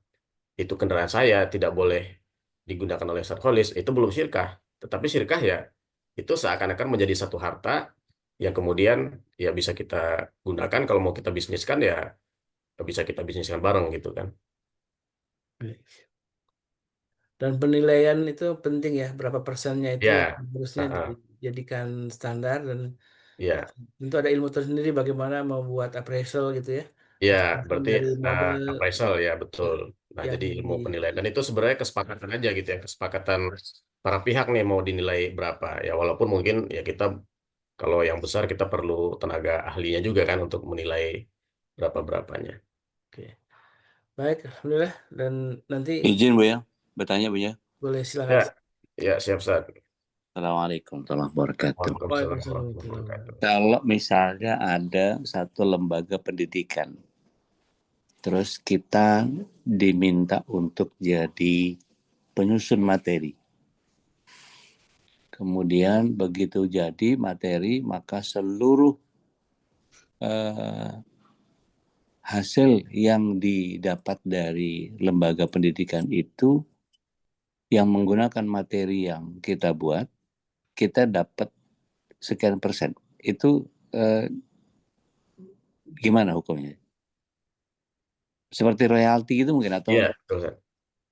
Speaker 4: itu kendaraan saya tidak boleh digunakan oleh Saudara Khalis, itu belum syirkah. Tetapi syirkah ya itu seakan-akan menjadi satu harta yang kemudian ya bisa kita gunakan kalau mau kita bisniskan ya bisa kita bisniskan bareng gitu kan.
Speaker 1: Dan penilaian itu penting ya, berapa persennya itu
Speaker 4: Ya,
Speaker 1: harusnya
Speaker 4: uh-uh.
Speaker 1: dijadikan standar dan
Speaker 4: Ya,
Speaker 1: tentu ada ilmu tersendiri bagaimana membuat appraisal gitu ya.
Speaker 4: ya,
Speaker 1: Masing-masing
Speaker 4: berarti
Speaker 1: dari model
Speaker 4: appraisal ya betul. Nah,
Speaker 1: yang
Speaker 4: jadi ilmu penilaian dan itu sebenarnya kesepakatan aja gitu ya, kesepakatan para pihak nih mau dinilai berapa ya. Walaupun mungkin ya kita Kalau yang besar kita perlu tenaga ahlinya juga kan untuk menilai berapa-berapanya.
Speaker 1: Oke. Baik, alhamdulillah. Dan nanti
Speaker 6: Izin Bu ya, bertanya Bu ya.
Speaker 1: boleh
Speaker 4: Ya,
Speaker 1: silakan.
Speaker 4: ya siap Ustaz.
Speaker 6: Assalamualaikum warahmatullahi wabarakatuh.
Speaker 4: Waalaikumsalam
Speaker 1: Waalaikumsalam
Speaker 4: warahmatullahi
Speaker 1: warahmatullahi
Speaker 4: wabarakatuh.
Speaker 6: Kalau misalnya ada satu lembaga pendidikan, terus kita diminta untuk jadi penyusun materi. Kemudian begitu jadi materi, maka seluruh hasil yang didapat dari lambaga pendidikan itu yang menggunakan materi yang kita buat, kita dapat sekian persen. Itu gimana hukumnya? Seperti royalti itu mungkin atau
Speaker 4: Iya, betul Ustaz.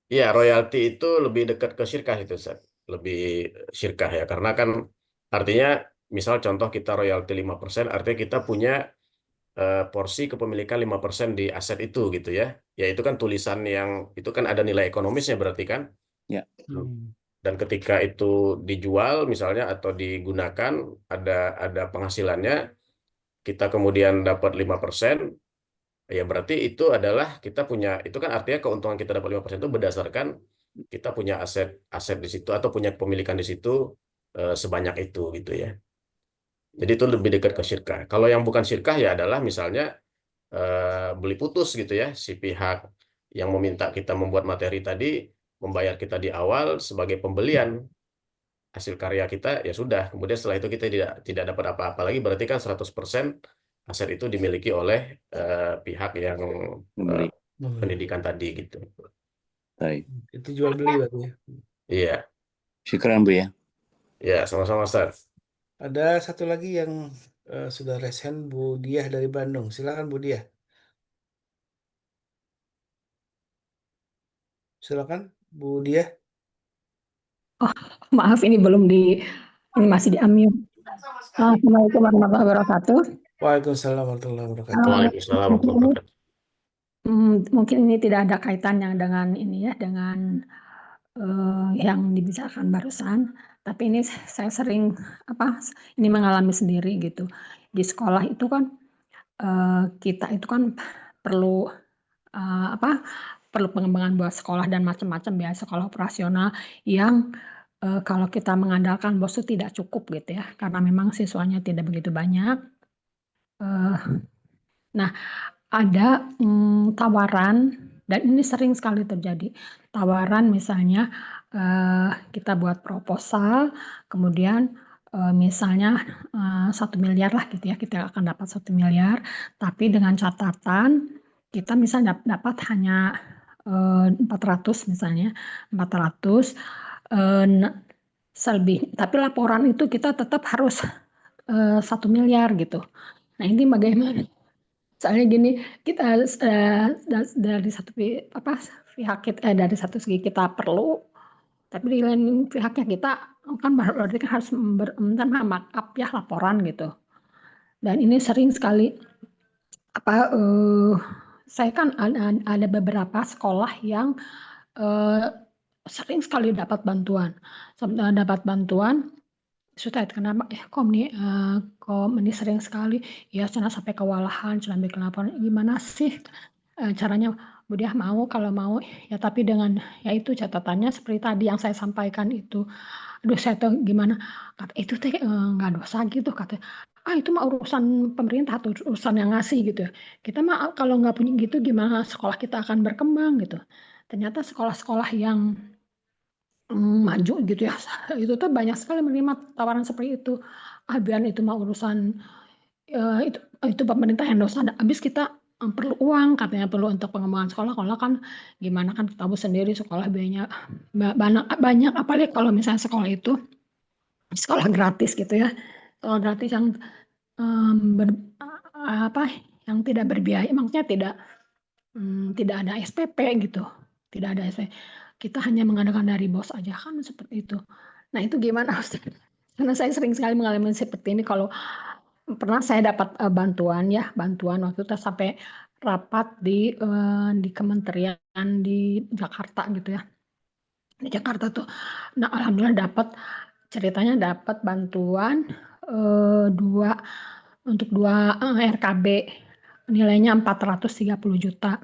Speaker 4: Iya, royalti itu lebih dekat ke syirkah itu Ustaz. Lebih syirkah ya, karena kan artinya misal contoh kita royalti 5%, artinya kita punya porsi kepemilikan 5% di aset itu gitu ya. Ya itu kan tulisan yang itu kan ada nilai ekonomisnya berarti kan.
Speaker 6: ya?
Speaker 4: Dan ketika itu dijual misalnya atau digunakan ada penghasilannya, kita kemudian dapat 5%, ya berarti itu adalah kita punya, itu kan artinya keuntungan kita dapat 5% itu berdasarkan kita punya aset di situ atau punya kepemilikan di situ sebanyak itu gitu ya. Jadi itu lebih dekat ke syirkah. Kalau yang bukan syirkah ya adalah misalnya beli putus gitu ya, si pihak yang meminta kita membuat materi tadi membayar kita di awal sebagai pembelian hasil karya kita, ya sudah. Kemudian setelah itu kita tidak dapat apa-apa lagi, berarti kan 100% aset itu dimiliki oleh pihak yang
Speaker 6: Membeli.
Speaker 4: pendidikan tadi gitu.
Speaker 6: Baik.
Speaker 1: Itu jual beli berarti ya.
Speaker 4: Iya,
Speaker 6: Syukran Bu ya.
Speaker 4: ya sama-sama Ustaz.
Speaker 1: Ada satu lagi yang sudah resen, Bu Diah dari Bandung. Silakan Bu Diah. Silakan Bu Diah.
Speaker 7: Maaf ini belum ini masih di unmute. Assalamualaikum warahmatullahi wabarakatuh.
Speaker 1: Waalaikumsalam warahmatullahi wabarakatuh.
Speaker 4: Waalaikumsalam warahmatullahi wabarakatuh.
Speaker 7: Mungkin ini tidak ada kaitannya dengan ini ya, dengan yang dibicarakan barusan. Tapi ini saya sering ini mengalami sendiri gitu. Di sekolah itu kan kita itu kan perlu perlu pengembangan buat sekolah dan macam-macam ya, sekolah operasional yang kalau kita mengandalkan bos itu tidak cukup gitu ya, karena memang siswanya tidak begitu banyak. Nah, ada tawaran dan ini sering sekali terjadi. Tawaran misalnya kita buat proposal, kemudian misalnya 1 miliar lah gitu ya, kita akan dapat 1 miliar, tapi dengan catatan kita misalnya dapat hanya 400 misalnya, 400 selebih. Tapi laporan itu kita tetap harus 1 miliar gitu. Nah ini bagaimana? Soalnya gini, kita dari satu pihak kita, dari satu segi kita perlu, tapi di lain pihaknya kita kan berarti kan harus markup ya laporan gitu. Dan ini sering sekali saya kan ada beberapa sekolah yang sering sekali dapat bantuan. Sudah kenapa kok ini sering sekali ya, cina sampai kewalahan, cina bikin laporan. Gimana sih caranya? Bu Diah mau, kalau mau ya, tapi dengan ya itu catatannya seperti tadi yang saya sampaikan itu. Aduh saya tuh gimana, kata itu teh nggak dosa gitu, kata itu mah urusan pemerintah atau urusan yang ngasih gitu ya. Kita mah kalau nggak punya gitu gimana sekolah kita akan berkembang gitu. Ternyata sekolah-sekolah yang maju gitu ya, itu tuh banyak sekali menerima tawaran seperti itu. Biar itu mah urusan itu pemerintah yang dosa, habis kita perlu uang, katanya perlu untuk pengembangan sekolah. Kalau kan gimana, kan tahu sendiri sekolah biayanya banyak, apalagi kalau misalnya sekolah itu sekolah gratis gitu ya, sekolah gratis yang yang tidak berbiaya, maksudnya tidak ada SPP gitu, tidak ada SPP. Kita hanya mengandalkan dari bos aja kan seperti itu. Nah itu gimana Ustaz? Karena saya sering sekali mengalami seperti ini. Kalau pernah saya dapat bantuan waktu itu sampai rapat di kementerian di Jakarta gitu ya. Di Jakarta tuh. Nah alhamdulillah ceritanya dapat bantuan dua untuk 2 RKB nilainya 430 juta.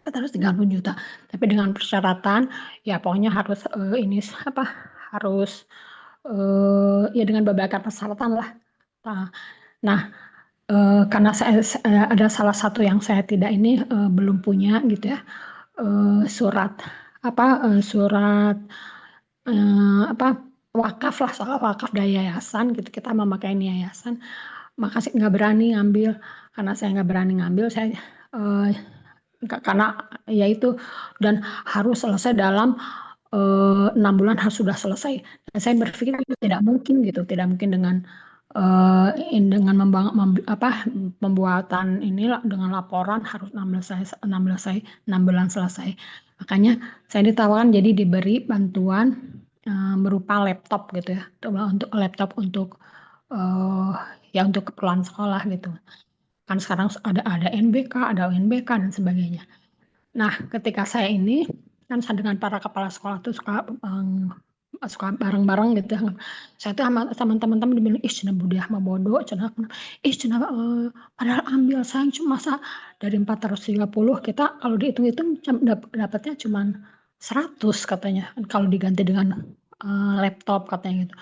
Speaker 7: 430 juta. Tapi dengan persyaratan ya pokoknya harus harus ya dengan beberapa persyaratan lah. Nah, karena ada salah satu yang saya tidak belum punya gitu ya, surat wakaf lah, soal wakaf dari yayasan gitu, kita memakai yayasan, maka saya nggak berani ngambil. Karena saya nggak berani ngambil, saya karena ya itu, dan harus selesai dalam 6 bulan harus sudah selesai. Dan saya berpikir itu tidak mungkin gitu, tidak mungkin dengan pembuatan dengan laporan harus 6 bulan selesai. Makanya saya ditawarkan jadi diberi bantuan berupa laptop gitu ya, untuk laptop untuk ya untuk keperluan sekolah gitu. Kan sekarang ada NBK, ada UNBK dan sebagainya. Nah, ketika saya kan saya dengan para kepala sekolah tuh suka bareng-bareng gitu. Saya tuh sama teman-teman dibilang, cenah budiah mah bodoh, cenah padahal ambil sayang cuma masa dari 430 kita kalau dihitung-hitung dapatnya cuma 100 katanya kalau diganti dengan laptop katanya gitu.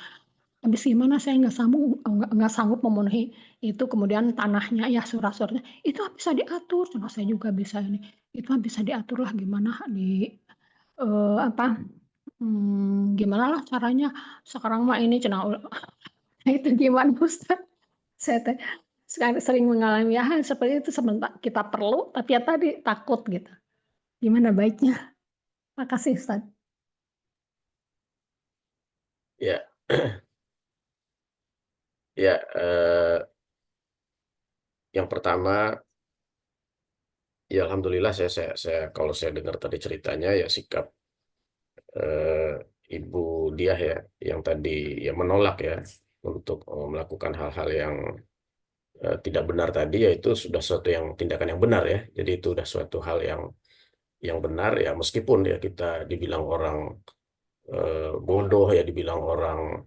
Speaker 7: Habis gimana saya nggak sanggup memenuhi itu, kemudian tanahnya ya surat-suratnya itu bisa diatur, cuma saya juga bisa itu bisa diatur lah gimana gimana lah caranya sekarang mah itu gimana Ustaz? Saya sekarang sering mengalami hal seperti itu, sebentar kita perlu tapi ya tadi takut gitu. Gimana baiknya? Makasih Ustaz.
Speaker 4: Ya, ya. Yang pertama, ya alhamdulillah saya kalau saya dengar tadi ceritanya ya sikap Ibu Diah ya yang tadi ya menolak ya untuk melakukan hal-hal yang tidak benar tadi, ya itu sudah suatu tindakan yang benar ya. Jadi itu sudah suatu hal yang benar ya, meskipun ya kita dibilang orang bodoh ya, dibilang orang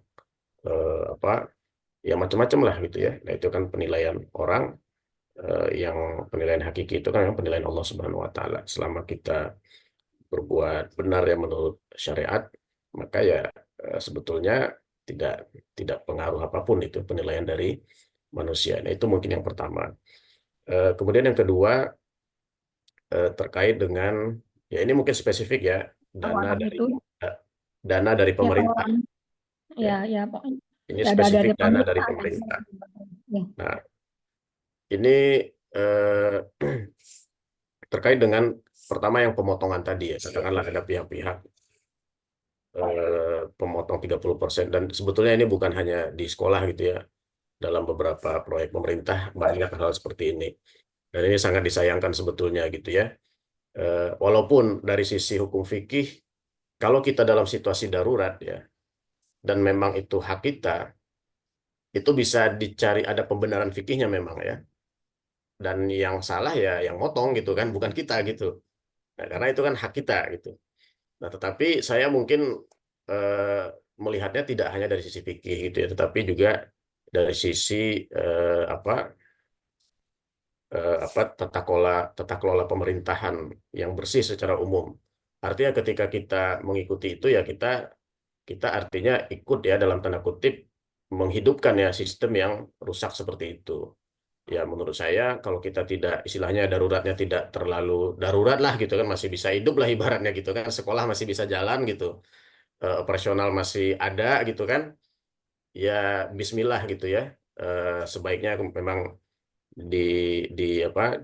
Speaker 4: apa ya macam-macam lah gitu ya. Nah itu kan penilaian orang, yang penilaian hakiki itu kan yang penilaian Allah Subhanahu Wa Taala. Selama kita berbuat benar ya menurut syariat, maka ya sebetulnya tidak tidak pengaruh apapun itu penilaian dari manusia. Nah itu mungkin yang pertama. Kemudian yang kedua, terkait dengan ya ini mungkin spesifik ya, dana
Speaker 7: Tawaran
Speaker 4: dari
Speaker 7: itu
Speaker 4: dana dari
Speaker 7: ya
Speaker 4: pemerintah.
Speaker 7: tawaran
Speaker 4: Ya,
Speaker 7: ya pokoknya
Speaker 4: ini
Speaker 7: ya ada
Speaker 4: spesifik
Speaker 7: dari
Speaker 4: dana dari
Speaker 7: pemerintah
Speaker 4: pemerintah.
Speaker 7: ya.
Speaker 4: Nah, ini terkait dengan pertama yang pemotongan tadi ya, katakanlah ada pihak-pihak pemotong 30%, dan sebetulnya ini bukan hanya di sekolah gitu ya, dalam beberapa proyek pemerintah banyak hal seperti ini, dan ini sangat disayangkan sebetulnya gitu ya. Walaupun dari sisi hukum fikih, kalau kita dalam situasi darurat ya, dan memang itu hak kita, itu bisa dicari ada pembenaran fikihnya memang ya, dan yang salah ya yang motong gitu kan, bukan kita gitu. Nah, karena itu kan hak kita gitu. Nah, tetapi saya mungkin eh, melihatnya tidak hanya dari sisi fikih gitu ya, tetapi juga dari sisi tata kelola pemerintahan yang bersih secara umum. Artinya ketika kita mengikuti itu ya kita artinya ikut ya dalam tanda kutip menghidupkan ya sistem yang rusak seperti itu. Ya menurut saya kalau kita tidak istilahnya daruratnya tidak terlalu darurat lah gitu kan, masih bisa hidup lah ibaratnya gitu kan, sekolah masih bisa jalan gitu, operasional masih ada gitu kan, ya Bismillah gitu ya. Sebaiknya memang di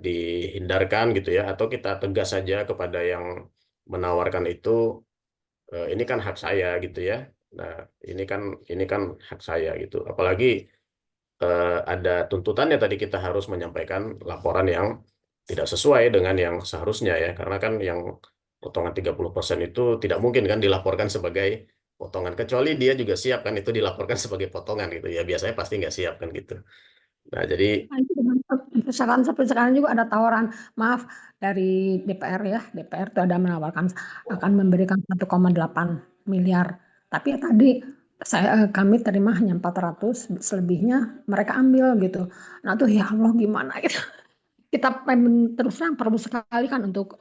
Speaker 4: dihindarkan gitu ya, atau kita tegas saja kepada yang menawarkan itu, ini kan hak saya gitu ya. Nah ini kan hak saya gitu, apalagi ada tuntutannya tadi kita harus menyampaikan laporan yang tidak sesuai dengan yang seharusnya ya, karena kan yang potongan 30% itu tidak mungkin kan dilaporkan sebagai potongan, kecuali dia juga siap kan itu dilaporkan sebagai potongan gitu ya, biasanya pasti nggak siap kan gitu. Nah jadi
Speaker 7: Nah, itu dengan sekarang seperti sekarang juga ada tawaran, maaf, dari DPR ya, DPR itu ada menawarkan akan memberikan 1,8 miliar. Tapi ya tadi kami terima hanya 400, selebihnya mereka ambil gitu. Nah tuh ya Allah gimana gitu. Kita terus terang perlu sekali kan untuk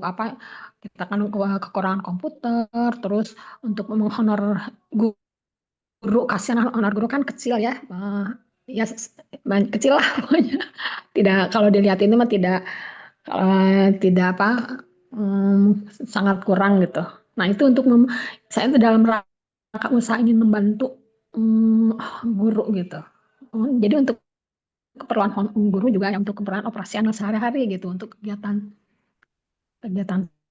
Speaker 7: apa, kita kan kekurangan komputer, terus untuk menghonor guru, kasihan honor guru kan kecil ya, ya kecil lah pokoknya. Tidak, kalau dilihat ini mah tidak apa, sangat kurang gitu. Nah itu untuk saya itu dalam rangka usaha ingin membantu guru gitu. Jadi untuk keperluan guru juga ya, untuk keperluan operasional sehari-hari gitu, untuk kegiatan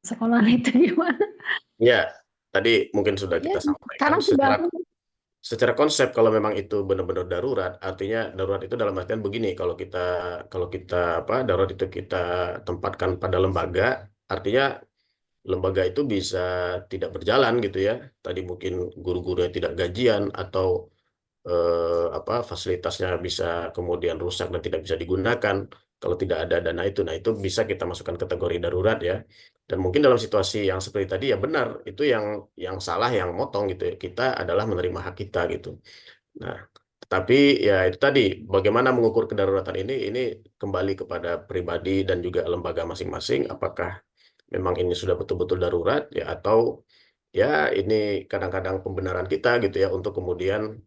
Speaker 7: sekolah itu gimana?
Speaker 4: Ya, tadi mungkin sudah
Speaker 7: Ya
Speaker 4: kita sampaikan
Speaker 7: sekarang sudah
Speaker 4: secara konsep kalau memang itu benar-benar darurat, artinya darurat itu dalam artian begini, kalau kita apa darurat itu kita tempatkan pada lembaga, artinya lembaga itu bisa tidak berjalan gitu ya. Tadi mungkin guru-gurunya tidak gajian atau apa fasilitasnya bisa kemudian rusak dan tidak bisa digunakan kalau tidak ada dana itu. Nah, itu bisa kita masukkan kategori darurat ya. Dan mungkin dalam situasi yang seperti tadi ya benar, itu yang salah yang motong gitu ya. Kita adalah menerima hak kita gitu. Nah, tetapi ya itu tadi bagaimana mengukur kedaruratan ini kembali kepada pribadi dan juga lembaga masing-masing apakah memang ini sudah betul-betul darurat ya atau ya ini kadang-kadang pembenaran kita gitu ya untuk kemudian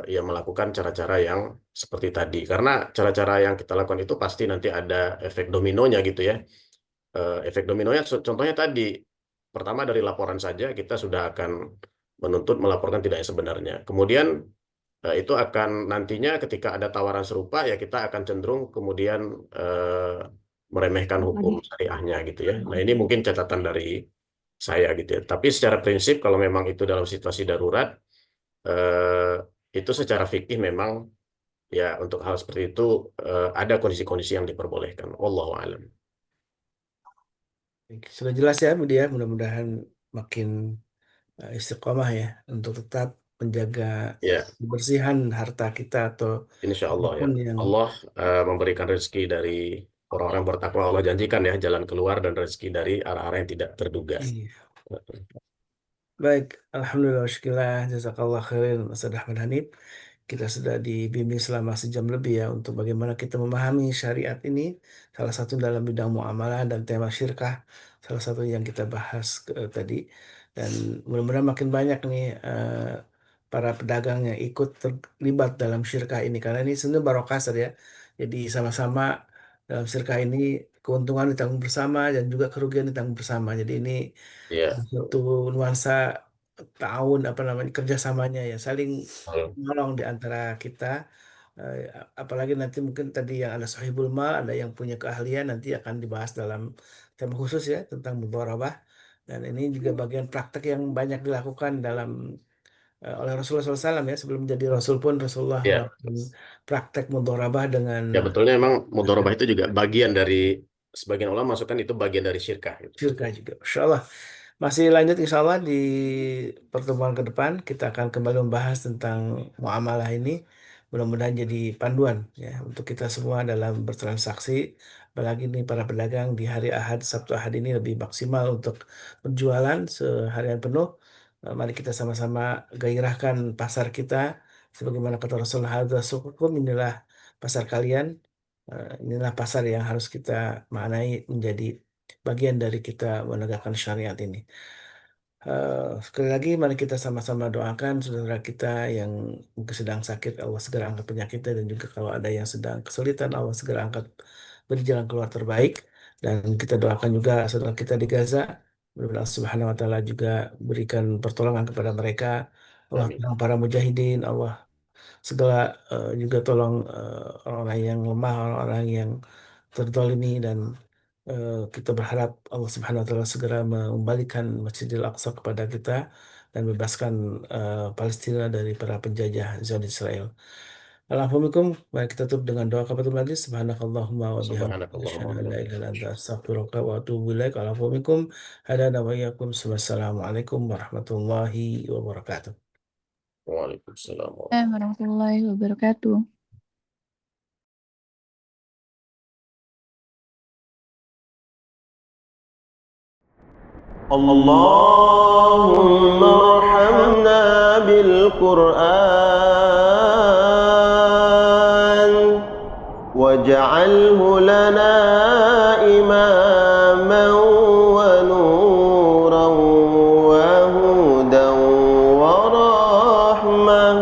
Speaker 4: ya melakukan cara-cara yang seperti tadi. Karena cara-cara yang kita lakukan itu pasti nanti ada efek dominonya gitu ya. Efek dominonya contohnya tadi, pertama dari laporan saja kita sudah akan menuntut melaporkan tidak yang sebenarnya. Kemudian itu akan nantinya ketika ada tawaran serupa ya kita akan cenderung kemudian meremehkan hukum
Speaker 7: lagi.
Speaker 4: syariahnya gitu ya. Nah ini mungkin catatan dari saya gitu ya. Tapi secara prinsip kalau memang itu dalam situasi darurat eh, itu secara fikih memang ya untuk hal seperti itu ada kondisi-kondisi yang diperbolehkan. Wallahu a'lam.
Speaker 1: Sudah jelas ya, Bu Dia. Mudah-mudahan makin istiqomah ya untuk tetap menjaga
Speaker 4: Ya,
Speaker 1: kebersihan harta kita atau
Speaker 4: insya Allah ya.
Speaker 1: apapun yang
Speaker 4: Allah memberikan rezeki dari orang-orang bertakwa. Allah janjikan ya jalan keluar dan rezeki dari arah-arah yang tidak terduga.
Speaker 1: iya. Baik, Alhamdulillah, syukurlah, jazakallah khairan, Ustaz Ahmad Hanif. Kita sudah dibimbing selama sejam lebih ya untuk bagaimana kita memahami syariat ini. Salah satu dalam bidang muamalah dan tema syirkah, salah satu yang kita bahas tadi. Dan mudah-mudahan makin banyak nih para pedagang yang ikut terlibat dalam syirkah ini. Karena ini sebenarnya barokah Ustaz ya. Jadi sama-sama dalam syirkah ini keuntungan ditanggung bersama dan juga kerugian ditanggung bersama. Jadi ini
Speaker 4: Ya.
Speaker 1: suatu nuansa tahun apa namanya kerjasamanya ya saling menolong di antara kita. Eh, Apalagi nanti mungkin tadi yang ada sahibul mal ada yang punya keahlian nanti akan dibahas dalam tema khusus ya tentang mudharabah dan ini juga bagian praktek yang banyak dilakukan dalam oleh Rasulullah SAW ya sebelum menjadi Rasul pun Rasulullah
Speaker 4: Ya,
Speaker 1: melakukan praktek mudharabah dengan
Speaker 4: ya betulnya memang mudharabah itu juga bagian dari sebagian ulama masukkan itu bagian dari syirkah gitu.
Speaker 1: syirkah juga. Masya Allah. Masih lanjut insya Allah di pertemuan ke depan kita akan kembali membahas tentang muamalah ini. Mudah-mudahan jadi panduan ya untuk kita semua dalam bertransaksi. Apalagi nih para pedagang di hari Ahad, Sabtu Ahad ini lebih maksimal untuk berjualan seharian penuh. Mari kita sama-sama gairahkan pasar kita. Sebagaimana kata Rasulullah, "Hadza suqukum, inilah pasar kalian. Inilah pasar yang harus kita maknai menjadi bagian dari kita menegakkan syariat ini. Sekali lagi, mari kita sama-sama doakan saudara kita yang mungkin sedang sakit, Allah segera angkat penyakitnya, dan juga kalau ada yang sedang kesulitan, Allah segera angkat beri jalan keluar terbaik. Dan kita doakan juga saudara kita di Gaza, mudah-mudahan Allah Subhanahu wa Ta'ala juga berikan pertolongan kepada mereka. Allah
Speaker 4: Amin.
Speaker 1: tolong para mujahidin, Allah segala juga tolong orang-orang yang lemah, orang-orang yang terzalimi dan kita berharap Allah Subhanahu wa taala segera mengembalikan Masjidil Aqsa kepada kita dan bebaskan Palestina dari para penjajah Zionis Israel. Alhamdulillah, mari kita tutup dengan doa kafatul majlis. Subhanakallahumma wa bihamdika
Speaker 4: Subhanakallahumma
Speaker 1: asyhadu
Speaker 4: wa
Speaker 1: an la ilaha
Speaker 4: bihamdika.
Speaker 1: illa anta astaghfiruka wa atubu ilaik. Alhamdulillah, hadana wa iyyakum. Wassalamualaikum warahmatullahi wabarakatuh.
Speaker 4: Waalaikumsalam.
Speaker 5: warahmatullahi wabarakatuh.
Speaker 8: اللهم ارحمنا القرآن واجعله لنا إماما ونورا وهدى ورحمة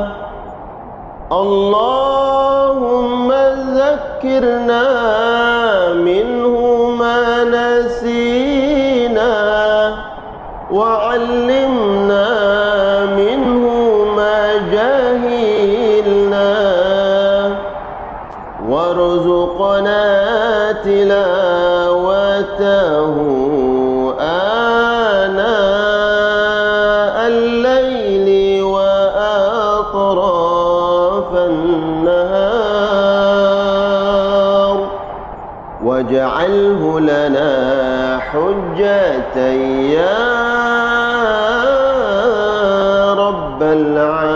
Speaker 8: اللهم ذكرنا منه ما نسينا وعلمنا منه ما جهلنا وارزقنا تلاوته آناء الليل وأطراف النهار واجعله لنا حجة يا رب العالمين